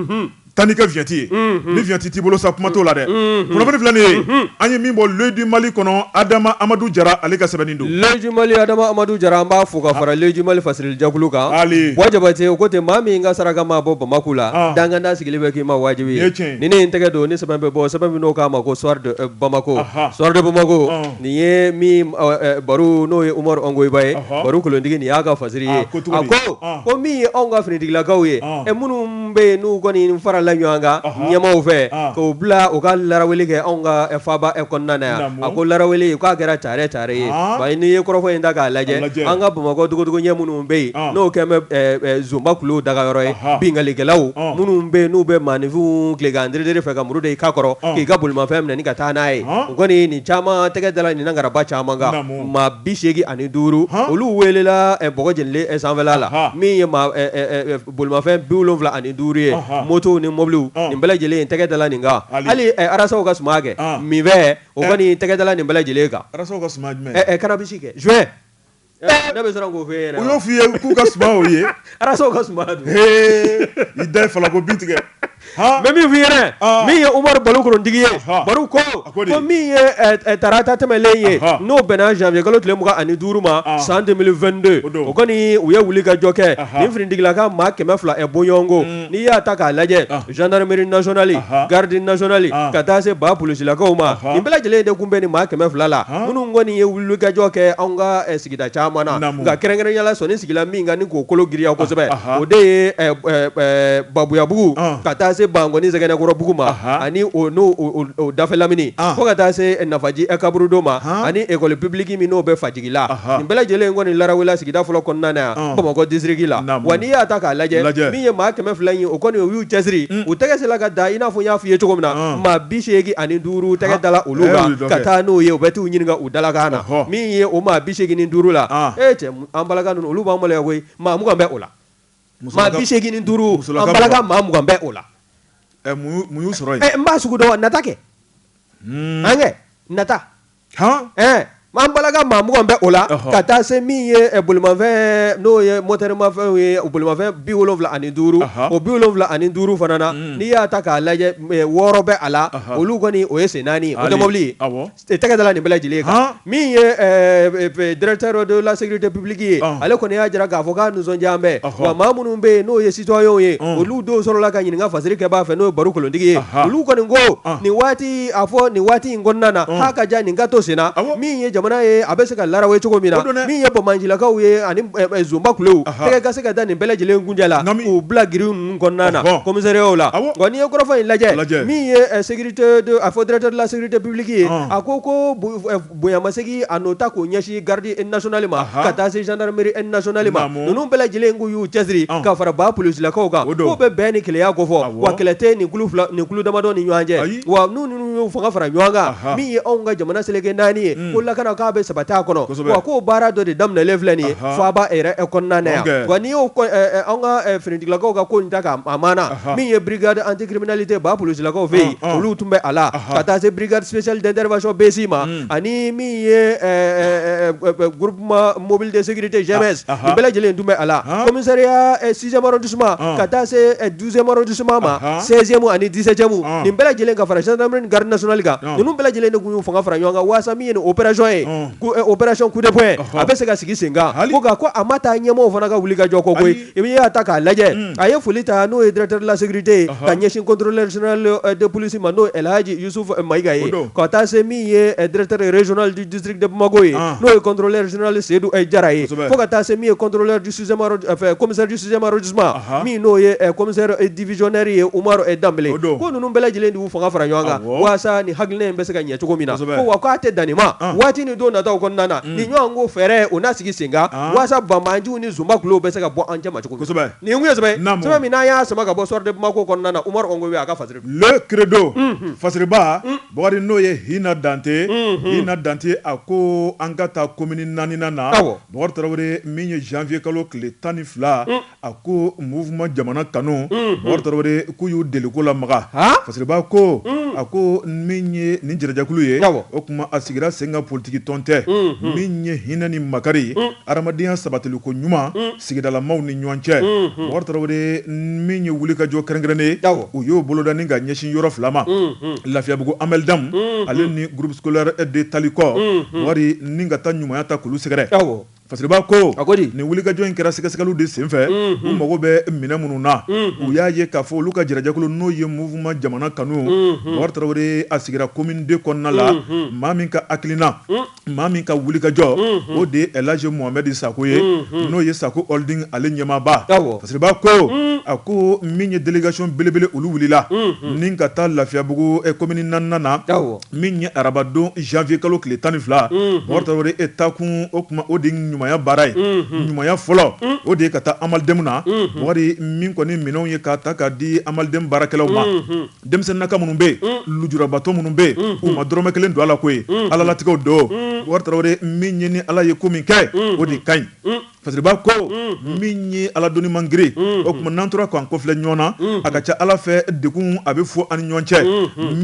taa n'i ka viɛti ye ni viɛti t'i bolo sa kuma t'o la dɛ kunnafoni filɛ nin ye an ye min bɔ l'œil du Mali kɔnɔ Adama Amadou Jara ale ka sɛbɛnni don l'œil du Mali Adama Amadou Jara an b'a fo ka fara l'œil du Mali fasirilijɛkulu kan Buwa Jabate o ko ten maa min ka saraka ma bɔ Bamako la danganda sigilen bɛ k'i ma wajibi ye ni ne ye n tɛgɛ don ni sɛbɛn bɛ bɔ sɛbɛn min n'o k'a ma ko soir de Bamako nin ye min baro n'o ye Umaru Angoyiba ye baro kolonitigi nin y'a ka fasiri ye a ko min ye anw ka finitigilakaw ye minnu bɛ yen n'u kɔni fara la ɲɔgɔn kan ɲɛmaaw fɛ k'o bila u ka laraweli kɛ anw ka faaba kɔnɔna na yan a ko laraweli k'a kɛra care ye wa n'i ye kɔrɔfɔ in ta k'a lajɛ an ka Bamakɔ dogodogo ɲɛ minnu bɛ yen n'o kɛn bɛ Zumba kulo dagayɔrɔ ye bingalikɛlaw minnu bɛ yen n'u bɛ maanifinw tile ka ndiridi fɛ ka muru da i k'a kɔrɔ k'i ka bolimafɛn minɛ ni ka taa n'a ye u kɔni nin caman tɛgɛ dala nin nangaraba caman kan maa 85 olu welela bɔgɔ jenilen sanfɛla la min ye bolimafɛn 75 ye moto ni mobiliw nin bɛɛ lajɛlen tɛgɛ dala nin kan hali arasaw ka suma kɛ min fɛ o kɔni tɛgɛ dala nin bɛɛ lajɛlen kan arasaw ka suma jumɛn cannabis kɛ juin ne bɛ siran k'o f'e ɲɛna o y'o f'i ye k'u ka suma o ye arasaw ka suma don i da ye falako bin tigɛ mɛ min f'i ɲɛna min ye Umaru Balukorontigi ye Baru ko min ye tarata tɛmɛlen ye n'o bɛnna janvier kalo tile 25 ma san 2022 o kɔni u ye wuli ka jɔ kɛ nin finitigilaka maa 200 bɔɲɔgɔnko n'i y'a ta k'a lajɛ gendarmerie nationale garde nationale ka taa se ba polisilakaw ma nin bɛɛ lajɛlen de kun bɛ nin maa 200 la minnu kɔni ye wuli ka jɔ kɛ anw ka sigida caman na nka kɛrɛnkɛrɛnnenya la sɔnni sigila min kan ni k'o kolo giriya kosɛbɛ o de ye Babuyabugu ka taa se Bangoni Zɛgɛnɛkɔrɔbugu ma ani o dafɛ lamini fo ka taa se Nafaji Kaburudo ma ani école publique min n'o bɛ Fajigi la nin bɛɛ lajɛlen kɔni larawela sigida fɔlɔ kɔnɔna na yan Bamakɔ district la wa n'i y'a ta k'a lajɛ min ye maa 200 in o kɔni o y'u cɛsiri u tɛgɛ sela ka da i n'a fɔ n y'a f'i ye cogo min na maa 85 tɛgɛ dala olu kan ka taa n'o ye u bɛ t'u ɲininka u dalakan na min ye o maa 85 la cɛ an balaka ninnu olu b'an maloya koyi maa 20 bɛ o la maa 85 an balaka maa 20 bɛ o la mun y'u sɔrɔ yen n b'a sugu dɔn nata kɛ an kɛ nata an balaga maa 20 bɛ o la ka taa se min ye bolimafɛn n'o ye motɛrimafɛnw ye bolimafɛn 75 o 75 fana na n'i y'a ta k'a lajɛ 6 bɛ a la olu kɔni o ye sen 4 o tɛ mɔbili ye tɛgɛ dala nin bɛɛ lajɛlen kan min ye directeur de la sécurité publique ye ale kɔni y'a jira k'a fɔ k'a nisɔndiya bɛ wa maa minnu bɛ yen n'o ye citoyenw ye olu dɔw sɔrɔla ka ɲininka fasiri kɛbaa fɛ n'o ye Baru Kolontigi ye olu kɔni ko nin waati a fɔ nin waati in kɔnɔna na k'a ka diya nin ka to sen na min ye jamana ye a bɛ se ka larawe cogo min na min ye bamanjilakaw ye ani zomba kulew tɛgɛ ka se ka da nin bɛɛ lajɛlen kunjɛ la k'u bila giri ninnu kɔnɔna na commissariat la wa n'i ye kɔrɔfɔ in lajɛ min ye sécurité de a fɔ directeur de la sécurité publique ye a ko bonyamasegin a n'o ta k'o ɲɛsin garde nationale ma ka taa se gendarmerie nationale ma ninnu bɛɛ lajɛlen k'u y'u cɛsiri ka fara ba polisilakaw kan k'o bɛ bɛn ni keleya kofɔ wa kɛlɛ tɛ nin kulu damadɔ ni ɲɔgɔn cɛ wa n'u y'u fanga fara ɲɔgɔn kan min ye anw ka jamana seleke 4 ye ko lakana k'a bɛ sabati a kɔnɔ wa k'o baara dɔ de daminɛlen filɛ nin ye fo a b'a yɛrɛ kɔnɔna na yan wa n'i y'o anw ka finitigilakaw ka ko in ta k'a maana min ye brigade anticriminalité ba polisilakaw fɛ yen olu tun bɛ a la ka taa se brigade spéciale d'intervention BC ma ani min ye groupement mobile de sécurité GMS nin bɛɛ lajɛlen tun bɛ a la commissariat 6e arrondissement ka taa se 12e arrondissement ma 16e ani 17e nin bɛɛ lajɛlen ka fara gendarmerie ni garde nationale kan ninnu bɛɛ lajɛlen de tun y'u fanga fara ɲɔgɔn kan waasa min ye nin opération ye opération coup de poing a bɛ se ka sigi sen kan ko a ma taa ɲɛmɔgɔw fana ka wuli ka jɔ kɔ koyi i bɛ y'a ta k'a lajɛ a ye foli ta n'o ye directeur de la sécurité ka ɲɛsin contrôleur général de police ma n'o Elhaji Yusuf Mayiga ye ka taa se min ye directeur régional du district de Bamako ye n'o ye contrôleur général Seydou Jara ye fo ka taa se min ye contrôleur du 6e commissaire du 6e arrondissement min n'o ye commissaire divisionnaire ye Umaru Dambele ko ninnu bɛɛ lajɛlen de y'u fanga fara ɲɔgɔn kan waasa ni hakilina in bɛ se ka ɲɛ cogo min na ko wa k'a tɛ danni ma waati ni don nataw kɔnɔna na ni ɲɔgɔn ko fɛɛrɛ o n'a sigi sen kan waasa banbanjiw ni zumba kulew bɛ se ka bɔ an cɛ ma cogo min nin ye mun ye sɛbɛn min n'an y'a sama ka bɔ sɔrɔ de Bamako kɔnɔna na Umaru Ongobe a ka fasiri le credo fasiriba Bakari n'o ye Hina Dante a ko an ka taa commune 4nan na Bakari Tarawele min ye janvier kalo tile 12 a ko mouvement jamana kanu Bakari Tarawele k'u y'u deli ko la maga fasiriba ko a ko min ye nin jɛrɛjakulu ye o kuma a sigira sen ka politique tɔn tɛ min ye hinɛ ni makari adamadenya sabatili ko ɲuman sigidalamaw ni ɲɔgɔn cɛ Bakari Tarawele min ye wuli ka jɔ kɛrɛnkɛrɛnnen u y'o boloda ni ka ɲɛsin yɔrɔ 2 ma Lafiyabugu Amel Dam ale ni groupe scolaire de Talikɔ wari ni ka taa ɲumanya ta kulu sɛgɛrɛ fasiriba ko nin wulikajɔ in kɛra sɛgɛsɛgɛliw de senfɛ u mago bɛ minɛ minnu na u y'a ye k'a fɔ olu ka jɛrɛjakulu n'o ye mouvement jamana kanu Bakari Tarawele a sigira commune 2 kɔnɔna la maa min ka hakilina maa min ka wulikajɔ o de ye Elhaji Mohamed Sako ye n'o ye Sako holding ale ɲɛmaaba fasiriba ko a ko min ye délégation belebele olu wulila ni ka taa Lafiyabugu commune 4nan na min ye arabadon janvier kalo tile 12 Bakari Tarawele e taakun o kuma o de ɲumanya baara ye ɲumanya fɔlɔ o de ye ka taa amalidɛmu na wari min kɔni minɛnw ye k'a ta k'a di amalidɛmu baarakɛlaw ma denmisɛnnin naka minnu bɛ yen lujurabatɔ minnu bɛ yen u ma dɔrɔmɛ 1 don a la ko ye alalatigɛw don Bakari Tarawele min ye ni ala ye ko min kɛ o de ka ɲi fasiriba ko min ye ala doni mangiri o kuma n'an tora k'an kɔfilɛ ɲɔgɔn na a ka ca ala fɛ degun a bɛ fɔ ani ɲɔgɔn cɛ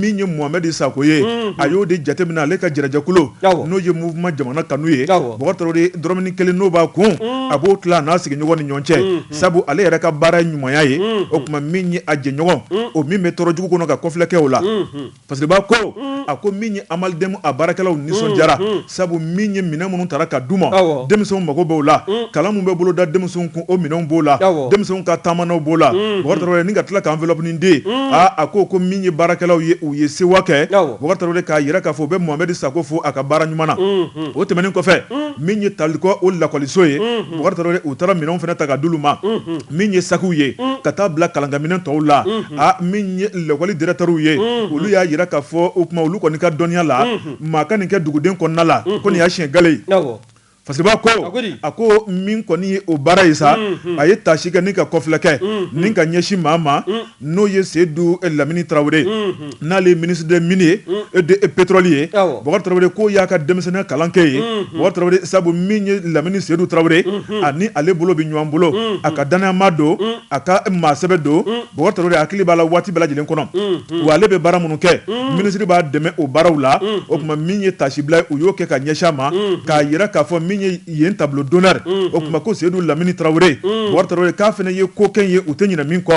min ye Mohamed Sako ye a y'o de jateminɛ ale ka jɛrɛjakulu n'o ye mouvement jamana kanu ye Bakari Tarawele dɔrɔmɛnin 1 n'o b'a kun a b'o tila n'a sigiɲɔgɔn ni ɲɔgɔn cɛ sabu ale yɛrɛ ka baara ye ɲumanya ye o kuma min ye a jɛɲɔgɔn o min bɛ tɔɔrɔ jugu kɔnɔ ka kɔfilɛ kɛ o la fasiriba ko a ko min ye amalidɛmu a baarakɛlaw nisɔndiyara sabu min ye minɛn minnu tara ka d'u ma denmisɛnw mago b'o la kalan mun bɛ boloda denmisɛnw kun o minɛnw b'o la denmisɛnw ka taamanaw b'o la Bakari Tarawele ni ka tila ka enveloppe nin di a ko min ye baarakɛlaw ye u ye sewa kɛ Bakari Tarawele k'a yira k'a fɔ u bɛ Mohamed Sako fo a ka baara ɲuman na o tɛmɛnen kɔfɛ min ye Talikɔ o lakɔliso ye Bakari Tarawele u taara minɛnw fana ta ka d'olu ma min ye sakiw ye ka taa bila kalankaminɛn tɔw la min ye lakɔli directeurs ye olu y'a yira k'a fɔ o kuma olu kɔni ka dɔnniya la maa ka nin kɛ duguden kɔnɔna la ko nin y'a siɲɛ gale ye fasiriba ko a ko min kɔni ye o baara ye sa a ye tasi kɛ ni ka kɔfilɛ kɛ ni ka ɲɛsin maa ma n'o ye Seydou Lamini Tarawele n'ale ye ministre des mines et de pétrole ye Bakari Tarawele ko y'a ka denmisɛnninya kalan kɛ ye Bakari Tarawele sabu min ye Lamini Seydou Tarawele ani ale bolo bɛ ɲɔgɔn bolo a ka danayama don a ka maasɛbɛ don Bakari Tarawele hakili b'a la waati bɛɛ lajɛlen kɔnɔ wa ale bɛ baara minnu kɛ ministre b'a dɛmɛ o baaraw la o kuma min ye tasi bila u y'o kɛ ka ɲɛsin a ma k'a yira k'a fɔ min ye yen tableau d'honneur o kuma ko Seydou Lamini Tarawele Bakari Tarawele k'a fana ye ko kɛ ye u tɛ ɲinɛ min kɔ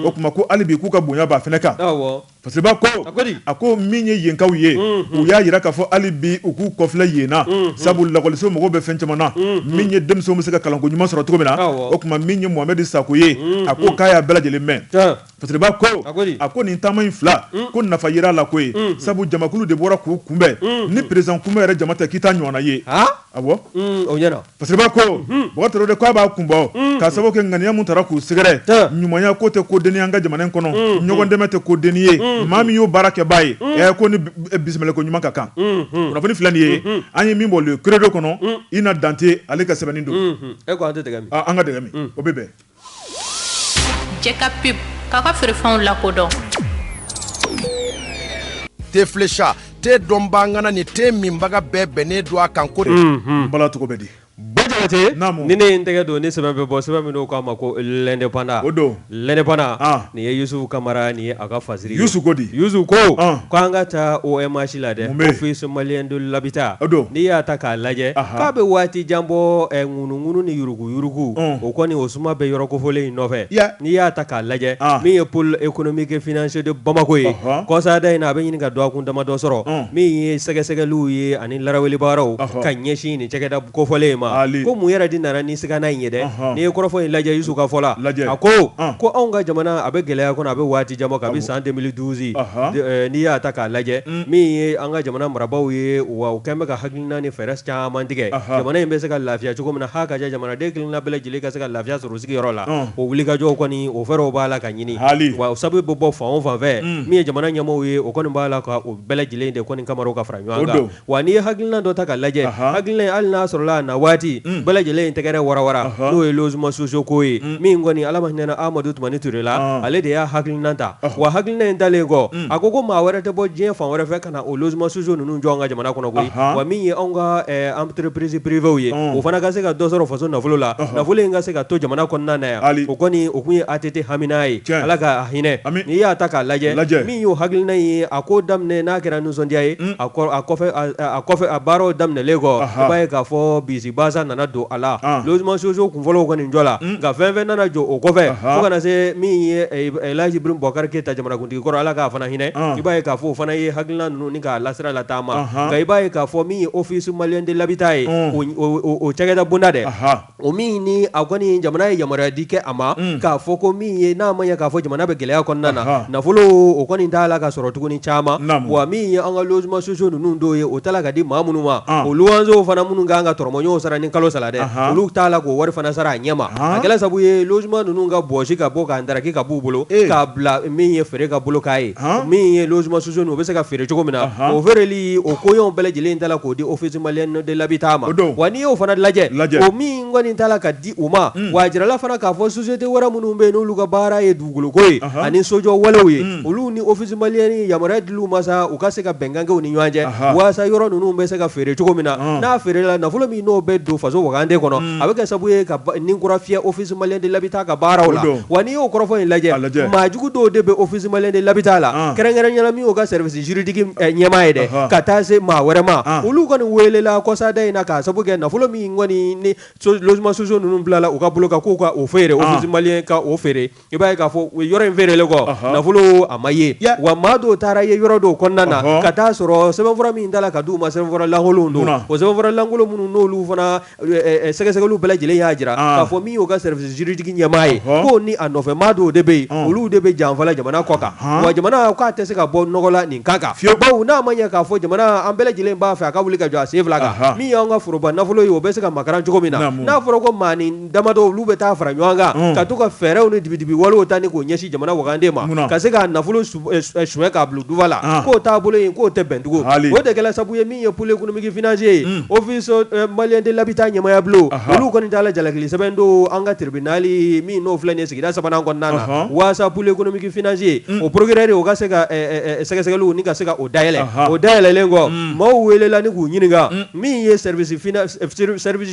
o kuma ko hali bi k'u ka bonya b'a fana kan parce que ba ko min ye yenkaw ye u y'a yira k'a fɔ hali bi u k'u kɔfilɛ yen na sabu lakɔliso mɔgɔw bɛ fɛn caman na min ye denmisɛnw bɛ se ka kalanko ɲuman sɔrɔ cogo min na o tuma min ye Mohamed Sako ye a ko k'a y'a bɛɛ lajɛlen mɛn parce que ba a ko nin taama in fila ko nafa yera la ko ye sabu jamakulu de bɔra k'u kunbɛn ni président kunbɛn yɛrɛ jama tɛ k'i t'a ɲɔgɔnna ye awɔ o ɲɛna parce que ba Bɔkari Traoré k'a b'a kunbɔ k'a sababu kɛ ŋaniya mun taara k'u sɛgɛrɛ ɲumanya ko tɛ ko denni an ka jamana in kɔnɔ ɲɔgɔn dɛmɛ tɛ ko denni ye maa min y'o baara kɛ baa ye ko ni bisimilako ɲuman ka kan kunnafoni filɛ nin ye an ye min bɔ le credo kɔnɔ Ina Dante ale ka sɛbɛnni don e ko an tɛ dɛgɛ min an ka dɛgɛ min o bɛ bɛn Jɛka pub k'a ka feerefɛnw lakodɔn te flécha te dɔnbangana ni te minbaga bɛɛ bɛnnen don a kan ko bala cogo bɛ di Bajabate ni ne n tɛgɛ don ni sɛbɛn bɛ bɔ sɛbɛn min k'a ma ko l'indépendant o don l'indépendant nin ye Yusufu Kamara nin ye a ka fasiri Yusu ko di Yusu ko k'an ka taa OMH la dɛ Office malien de l'habitat n'i y'a ta k'a lajɛ k'a bɛ waati jan bɔ ŋunuŋunu ni yurugu o kɔni o suma bɛ yɔrɔ kofɔlen in nɔfɛ n'i y'a ta k'a lajɛ min ye pôle économique et financier de Bamako ye kɔsada in na a bɛ ɲini ka dɔ a kun damadɔ sɔrɔ min ye sɛgɛsɛgɛliw ye ani laraweli baaraw ka ɲɛsin nin cɛkɛda kofɔlen ma ko mun yɛrɛ di nana ni sigana in ye dɛ n'i ye kɔrɔfɔ in lajɛ Yusu ka fɔ la a ko anw ka jamana a bɛ gɛlɛya kɔnɔ a bɛ waati jan bɔ kabi san 2012 n'i y'a ta k'a lajɛ min ye an ka jamana marabaaw ye wa u kɛn bɛ ka hakilina ni fɛɛrɛ caman tigɛ jamana in bɛ se ka lafiya cogo min na ha ka ja jamanaden kelenna bɛɛ lajɛlen ka se ka lafiya sɔrɔ sigiyɔrɔ la o wulikajɔw kɔni o fɛɛrɛw b'a la ka ɲini wa o sababu bɛ bɔ fan o fan fɛ min ye jamana ɲɛmaaw ye o kɔni b'a la ka o bɛɛ lajɛlen de kɔni kamaraw ka fara ɲɔgɔn kan wa n'i ye hakilina dɔ ta ka lajɛ hakilina hali n'a sɔrɔla na waati bɛɛ lajɛlen in tɛgɛrɛ warawara n'o ye logement sociaux ko ye min kɔni ala ma hinɛna Amadu Tumani Ture la ale de y'a hakilina ta wa hakilina in talen kɔ a ko maa wɛrɛ tɛ bɔ diɲɛ fan wɛrɛ fɛ ka na o logement sociaux ninnu jɔ an ka jamana kɔnɔ koyi wa min ye anw ka entreprise privée ye o fana ka se ka dɔ sɔrɔ faso nafolo la nafolo in ka se ka to jamana kɔnɔna na yan o kɔni o kun ye ATT Hamina ye ala ka hinɛ n'i y'a ta k'a lajɛ min y'o hakilina ye a ko daminɛ n'a kɛra nisɔndiya ye a kɔfɛ a baaraw daminɛlen kɔ i b'a ye k'a fɔ bisi basa nana don a la logement sociaux kun fɔlɔw kɔni jɔ la nka fɛn fɛn nana jɔ o kɔfɛ fo kana se min ye Elhaji Ibrahim Boubacar Keita jamanakuntigi kɔrɔ ala k'a fana hinɛ i b'a ye k'a fɔ o fana ye hakilina ninnu ni k'a lasira la taama nka i b'a ye k'a fɔ min ye Office malien de l'habitat ye o cakɛda bonda dɛ o min ni a kɔni jamana ye yamaruya di kɛ a ma k'a fɔ ko min ye n'a ma ɲɛ k'a fɔ jamana bɛ gɛlɛya kɔnɔna na nafolo o kɔni t'a la ka sɔrɔ tuguni caman wa min ye an ka logement sociaux ninnu dɔw ye o t'a la ka di maa minnu ma o luwanzew fana minnu kan ka tɔrɔmɔɲɔgɔnw sara ni kalo sara dɛ olu t'a la k'o wari fana sara a ɲɛ ma a kɛla sabu ye logement ninnu ka bɔsi ka bɔ k'a ndaraki ka b'u bolo k'a bila min ye feere ka bolo k'a ye min ye logement sociaux o bɛ se ka feere cogo min na o feereli o koɲɛw bɛɛ lajɛlen ta la k'o di Office malien de l'habitat ma wa n'i y'o fana lajɛ o min kɔni ta la ka di u ma wa a jirala fana k'a fɔ société wɛrɛ minnu bɛ yen n'olu ka baara ye dugukoloko ye ani sojɔ walew ye olu ni Office malien ni yamaruya dil'u ma sa u ka se ka bɛnkan kɛ u ni ɲɔgɔn cɛ walasa yɔrɔ ninnu bɛ se ka feere cogo min na n'a feerela nafolo min n'o bɛ don faso wagande kɔnɔ a bɛ kɛ sabu ye ka nin kura fiyɛ Office malien de l'habitat ka baaraw la wa n'i y'o kɔrɔfɔ in lajɛ maa jugu dɔw de bɛ Office malien de l'habitat la kɛrɛnkɛrɛnyala min y'o ka service juridique ɲɛmaa ye dɛ ka taa se maa wɛrɛ ma olu kɔni welela kɔsada in na k'a sabu kɛ nafolo min kɔni ni logement sociaux ninnu bilala u ka bolo kan k'u ka o feere Office malien ka o feere i b'a ye k'a fɔ yɔrɔ in feerelen kɔ nafolo a ma ye wa maa dɔw taara ye yɔrɔ dɔw kɔnɔna na ka taa sɔrɔ sɛbɛnfura min tala ka d'u ma sɛbɛnfura lankolonw don o sɛbɛnfura lankolon minnu n'olu fana sɛgɛsɛgɛliw bɛɛ lajɛlen y'a jira k'a fɔ min y'o ka service juridique ɲɛmaa ye ko ni a nɔfɛ maa dɔw de bɛ yen olu de bɛ janfala jamana kɔ kan wa jamana k'a tɛ se ka bɔ nɔgɔ la nin kan bawo n'a ma ɲɛ k'a fɔ jamana an bɛɛ lajɛlen b'a fɛ a ka wuli ka jɔ a sen fila kan min y'an ka foroba nafolo ye o bɛ se ka makaran cogo min na n'a fɔra ko maa ni damadɔ olu bɛ taa fara ɲɔgɔn kan ka to ka fɛɛrɛw ni dibidibi walew ta ni k'o ɲɛsin jamana wagande ma ka se ka nafolo suɲɛ k'a bila dufa la k'o taabolo in k'o tɛ bɛn tugun o de kɛla sabu ye min ye pôle économique financier ye Office malien de l'habitat ɲɛmaaya bulon olu kɔni t'a la jalakili sɛbɛn don an ka tribunali min n'o filɛ nin ye sigida sabanan kɔnɔna na waasa pôle économique financier o procureur o ka se ka sɛgɛsɛgɛliw ni ka se ka o dayɛlɛ o dayɛlɛlen kɔ maaw welela ni k'u ɲininka min ye service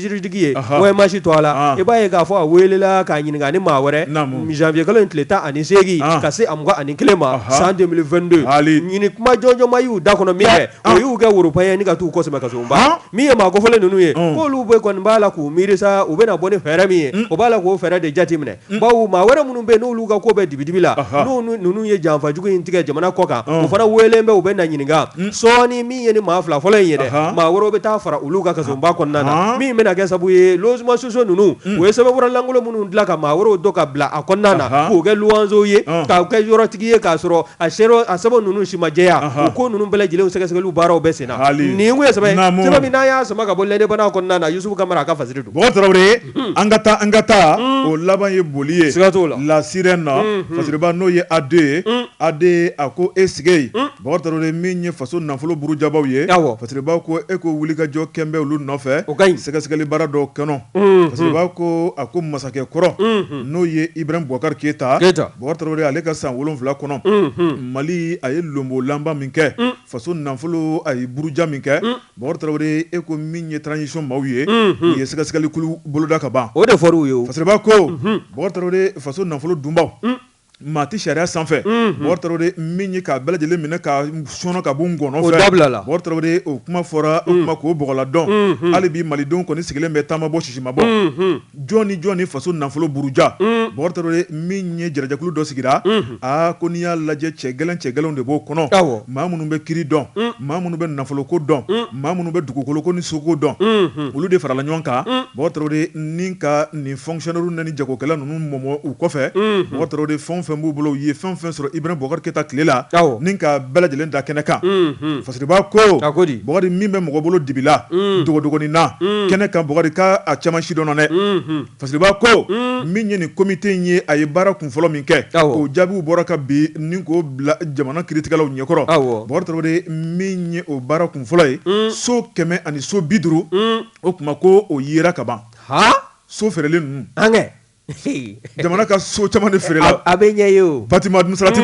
juridique ye OMH to a la i b'a ye k'a fɔ a welela k'a ɲininka ni maa wɛrɛ janvier kalo in tile 18 ka se a 21 ma san 2022 ɲini kuma jɔnjɔn ma y'u da kɔnɔ min kɛ o y'u kɛ worobaya ni ka t'u kɔsɛbɛ kasonba min ye maa kofɔlen ninnu ye k'olu bɛ kɔni b'a la k'u miiri sa u bɛna bɔ ni fɛɛrɛ min ye o b'a la k'o fɛɛrɛ de jate minɛ bawo maa wɛrɛ minnu bɛ n'olu ka ko bɛ dibidibi la n'u ye janfajugu in tigɛ jamana kɔ kan o fana welen bɛ u bɛ na ɲininka sɔɔni min ye ni maa fila fɔlɔ in ye dɛ maa wɛrɛw bɛ taa fara olu ka kasɔnba kɔnɔna na min bɛna kɛ sabu ye logement sociaux ninnu u ye sɛbɛnfuralankolon minnu dilan ka maa wɛrɛw dɔ ka bila a kɔnɔna na k'o kɛ luwanzew ye k'o kɛ yɔrɔtigi ye k'a sɔrɔ a sɛbɛn ninnu si ma jɛya o ko ninnu bɛɛ lajɛlen sɛgɛsɛgɛliw baaraw bɛ sen na nin kun ye sɛbɛn min n'a y'a sama ka bɔ lɛnɛbana kɔnɔna na Yusufu Kamara a ka fasiri don Bɔkɔ Tarawele an ka taa o laban ye boli ye siga t'o la la sirène na fasiriba n'o ye A2 ye A2 a ko e sigi Bɔkɔ Tarawele min ye faso nafolo burujabaw ye fasiriba ko e ko wuli ka jɔ kɛnbɛ olu nɔfɛ sɛgɛsɛgɛli baara dɔ kɔnɔ fasiriba ko a ko masakɛ kɔrɔ n'o ye Ibrahim Boubacar Keita Bɔkɔ Tarawele ale ka san 7 kɔnɔ Mali a ye lombo lanba min kɛ faso nafolo a ye buruja min kɛ Bɔkɔ Tarawele e ko min ye transition maaw ye u ye sɛgɛsɛgɛli kulu boloda ka ban o de fɔr'u ye fasiriba ko Bɔkɔ Tarawele faso nafolo dunbaw maa tɛ sariya sanfɛ Bɔkɔ Tarawele min ye k'a bɛɛ lajɛlen minɛ ka sɔnɔ ka bɔ ngɔnɔ fɛ o dabila la Bɔkɔ Tarawele o kuma fɔra o kuma k'o bɔgɔla dɔn hali bi malidenw kɔni sigilen bɛ taama bɔ sisima bɔ jɔn ni faso nafolo buruja Bɔkɔ Tarawele min ye jarajakulu dɔ sigira ko n'i y'a lajɛ cɛ gɛlɛnw de b'o kɔnɔ maa minnu bɛ kiiri dɔn maa minnu bɛ nafoloko dɔn maa minnu bɛ dugukoloko ni soko dɔn olu de farala ɲɔgɔn kan Bɔkɔ Tarawele ni ka nin fonctionnaire ni jagokɛla ninnu mɔmɔ u kɔfɛ Bɔkɔ Tarawele fɛn fɛn b'u bolo u ye fɛn fɛn sɔrɔ Ibrahim Boubacar Keita tile la ni ka bɛɛ lajɛlen da kɛnɛ kan fasiriba ko Bɔkari min bɛ mɔgɔ bolo dibila dogodogoni na kɛnɛ kan Bɔkari ka a caman si dɔn dɛ fasiriba ko min ye nin comité in ye a ye baara kunfɔlɔ min kɛ o jaabiw bɔra ka bi ni k'o bila jamana kiiritigɛlaw ɲɛkɔrɔ Bɔkari Tarawele min ye o baara kunfɔlɔ ye so 100 ani so 50 o kuma ko o yera ka ban so feerelen ninnu jamana ka so caman de feerela a bɛ ɲɛ ye o bâtiment administratif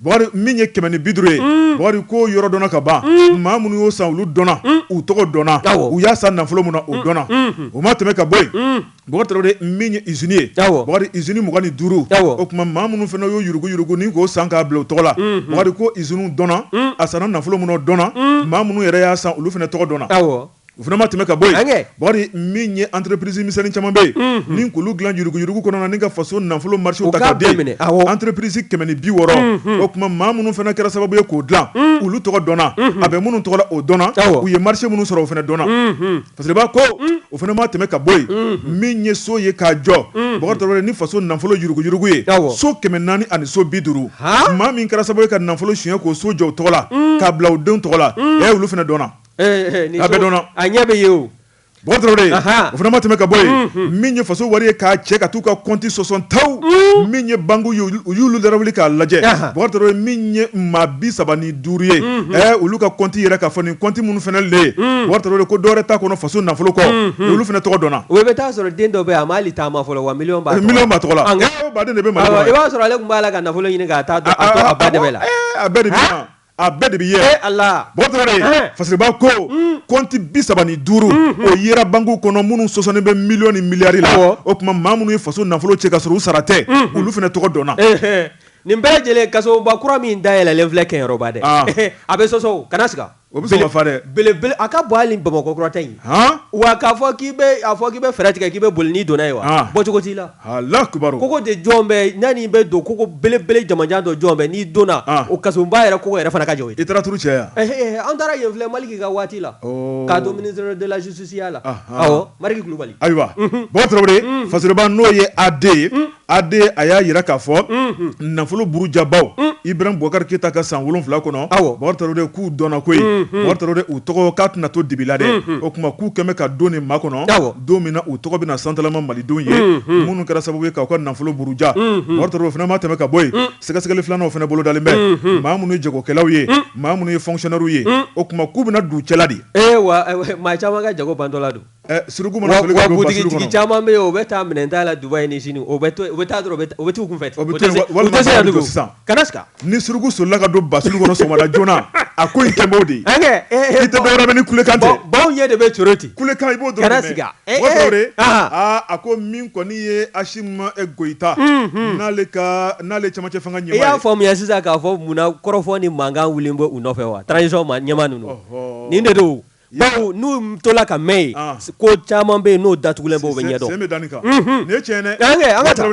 Bɔkari min ye 150 ye Bɔkari ko yɔrɔ dɔnna ka ban maa minnu y'o san olu dɔnna u tɔgɔ dɔnna u y'a san nafolo mun na o dɔnna o ma tɛmɛ ka bɔ yen Bɔkari Tarawele min ye usine ye Bɔkari usine 25 o tuma maa minnu fana y'o yurugu ni k'o san k'a bila o tɔgɔ la Bɔkari ko usine dɔnna a sanna nafolo mun na o dɔnna maa minnu yɛrɛ y'a san olu fana tɔgɔ dɔnna o fana ma tɛmɛ ka bɔ yen Bɔkari min ye entreprise misɛnnin caman bɛ yen ni k'olu dilan yurugu kɔnɔ na ni ka faso nafolo marché ta ka di entreprise 160 o tuma maa minnu fana kɛra sababu ye k'o dilan olu tɔgɔ dɔnna a bɛ minnu tɔgɔ la o dɔnna u ye marché minnu sɔrɔ o fana dɔnna fasiriba ko o fana ma tɛmɛ ka bɔ yen min ye so ye k'a jɔ Bɔkari Tarawele ni faso nafolo yurugu ye so 400 ani so 50 maa min kɛra sababu ye ka nafolo suɲɛ k'o so jɔ o tɔgɔ la k'a bila o denw tɔgɔ la olu fana dɔnna a bɛ dɔnna a ɲɛ bɛ ye o Bɔkari Tarawele o fana ma tɛmɛ ka bɔ yen min ye faso wari ye k'a cɛ ka t'u ka compte sɔsɔ taw min ye banque u y'olu darawuli k'a lajɛ Bɔkari Tarawele min ye maa 35 ye olu ka compte yɛrɛ k'a fɔ nin compte minnu fana le ye Bɔkari Tarawele ko dɔwɛrɛ t'a kɔnɔ faso nafolo kɔ olu fana tɔgɔ dɔnna o bɛ taa sɔrɔ den dɔ bɛ yen a ma hali taama fɔlɔ wa million b'a tɔgɔ la baden de bɛ Mali kɔnɔ i b'a sɔrɔ ale tun b'a la ka nafolo ɲini k'a taa a ba dɛbɛ la a bɛɛ de bɛ a bɛɛ de bɛ ye Allah Bɔkari Tarawele fasiriba ko compte 35 o yera banque kɔnɔ minnu sɔsɔnnen bɛ million ni miliyari la o tuma maa minnu ye faso nafolo cɛ ka sɔrɔ u sara tɛ olu fana tɔgɔ dɔnna nin bɛɛ lajɛlen kasoba kura min dayɛlɛlen filɛ kɛnyɔrɔba dɛ a bɛ sɔsɔ kana siga o bɛ sɔn ka fa dɛ belebele a ka bɔ hali Bamakɔ kura ta in wa k'a fɔ k'i bɛ fɛɛrɛ tigɛ k'i bɛ boli n'i donna ye wa bɔcogo t'i la Alahu kibaru kogo de jɔn bɛ yanni bɛ don kogo belebele jamanjan dɔ jɔn bɛ n'i donna o kasoba yɛrɛ kogo yɛrɛ fana ka jɔ ye i taara turu cɛ yan an taara yen filɛ Maliki ka waati la k'a to ministre de la justice la awɔ Mariki Kulubali ayiwa Bɔkari Tarawele fasiriba n'o ye AD a y'a yira k'a fɔ nafolo burujabaw Ibrahim Boubacar Keita ka san 7 kɔnɔ Bɔkari Tarawele k'u dɔnna ko ye Bɔkari Tarawele u tɔgɔ k'a tɛna to dibila dɛ o tuma k'u kɛmɛ ka don nin maa kɔnɔ don min na u tɔgɔ bɛna santalama malidenw ye minnu kɛra sababu ye k'aw ka nafolo buruja Bɔkari Tarawele fana ma tɛmɛ ka bɔ yen sɛgɛsɛgɛli filanan o fana bolo dalen bɛ maa minnu ye jagokɛlaw ye maa minnu ye fonctionnaires ye o tuma k'u bɛna du cɛla de wa maa caman ka jago bantɔla don suruku mana foli ka don basiru kɔnɔ butigi caman bɛ yen o bɛ taa minɛn t'a la Dubaï ni sini o bɛ taa dɔrɔn o bɛ t'u kun fɛ o bɛ walima sisan kana siga ni suruku solila ka don basiru kɔnɔ sɔgɔmada joona a ko in kɛmɛw de i tɛ dɔwɛrɛ bɛ ni kulekan tɛ baw ɲɛ de bɛ coro ten kulekan i b'o dɔrɔn kana siga Bɔkari Tarawele a ko min kɔni ye Asimi Goyita n'ale camancɛ fanga ɲɛmaa ye i y'a faamuya sisan k'a fɔ munna kɔrɔfɔ ni mankan wulilen bɛ u nɔfɛ wa transition ɲɛmaa ninnu nin de don bawo n'u tola ka mɛn ko caman bɛ yen n'o datugulen b'o bɛ ɲɛdɔn sen bɛ danni kan nin ye tiɲɛ dɛ an ka taa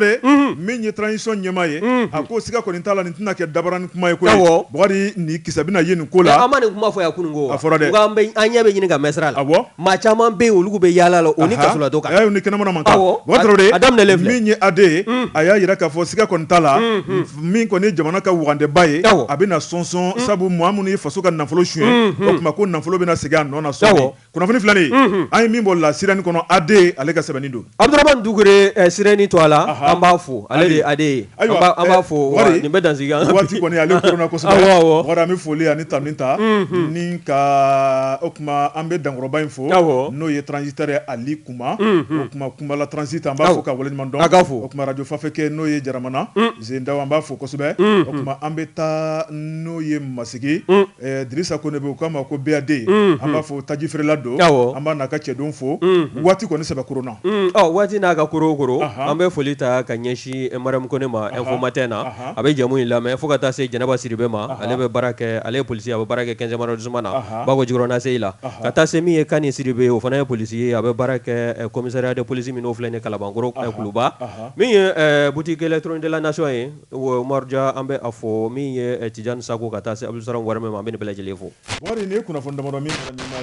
min ye transition ɲɛmaa ye a ko siga kɔni t'a la nin tɛna kɛ dabaranin kuma ye ko ye Bukari nin kisɛ bɛna ye nin ko la an ma nin kuma fɔ yan kunun ko a fɔra dɛ an ɲɛ bɛ ɲini ka mɛn sira la maa caman bɛ yen olu bɛ yaala la o ni kasolatɔ kan a y'a ni kɛnɛmana man kan Bukari a daminɛlen filɛ min ye AD ye a y'a yira k'a fɔ siga kɔni t'a la min kɔni ye jamana ka wagandɛba ye a bɛna sɔnsɔn sabu maa minnu ye faso ka nafolo suɲɛ o tuma ko nafolo bɛna segin a nɔ na sɔɔni kunnafoni filanin an ye min bɔ la sirani kɔnɔ AD ale ka sɛbɛnni don Abdurahmane Dukure sirani to a la an b'a fo ale de ye AD ye an b'a fo nin bɛ dansigi an waati kɔni ale korona kosɛbɛ Bukari an bɛ foli ani tanuni ta ni ka o tuma an bɛ dankɔrɔba in fo n'o ye transitaire Ali Kuma o tuma Kumbala transit an b'a fo ka waleɲuman dɔn o tuma radio Fafeke n'o ye Jaramana Zendaw an b'a fo kosɛbɛ o tuma an bɛ taa n'o ye Masigi Dirisa Kone bɛ u k'a ma ko BAD an b'a fo taji feerela don an b'a n'a ka cɛdenw fo waati kɔni sɛbɛ korona waati n'a ka koro an bɛ foli ta ka ɲɛsin Mariam Kone ma info matin na a bɛ jamu in lamɛn fo ka taa se Jɛnɛba Siribe ma ale bɛ baara kɛ ale ye polisi a bɛ baara kɛ 15e arrondissement na Bako Jikɔrɔni ACI la ka taa se min ye Kani Siribe ye o fana ye polisi ye a bɛ baara kɛ commissariat de police min n'o filɛ nin ye Kalabankɔrɔ Kuluba min ye boutique électronique de la nation ye Umaru Dia an bɛ a fɔ min ye Tijani Sako ka taa se Abdou Salam Warame ma an bɛ nin bɛɛ lajɛlen fo Bukari nin ye kunnafoni damadɔ min fana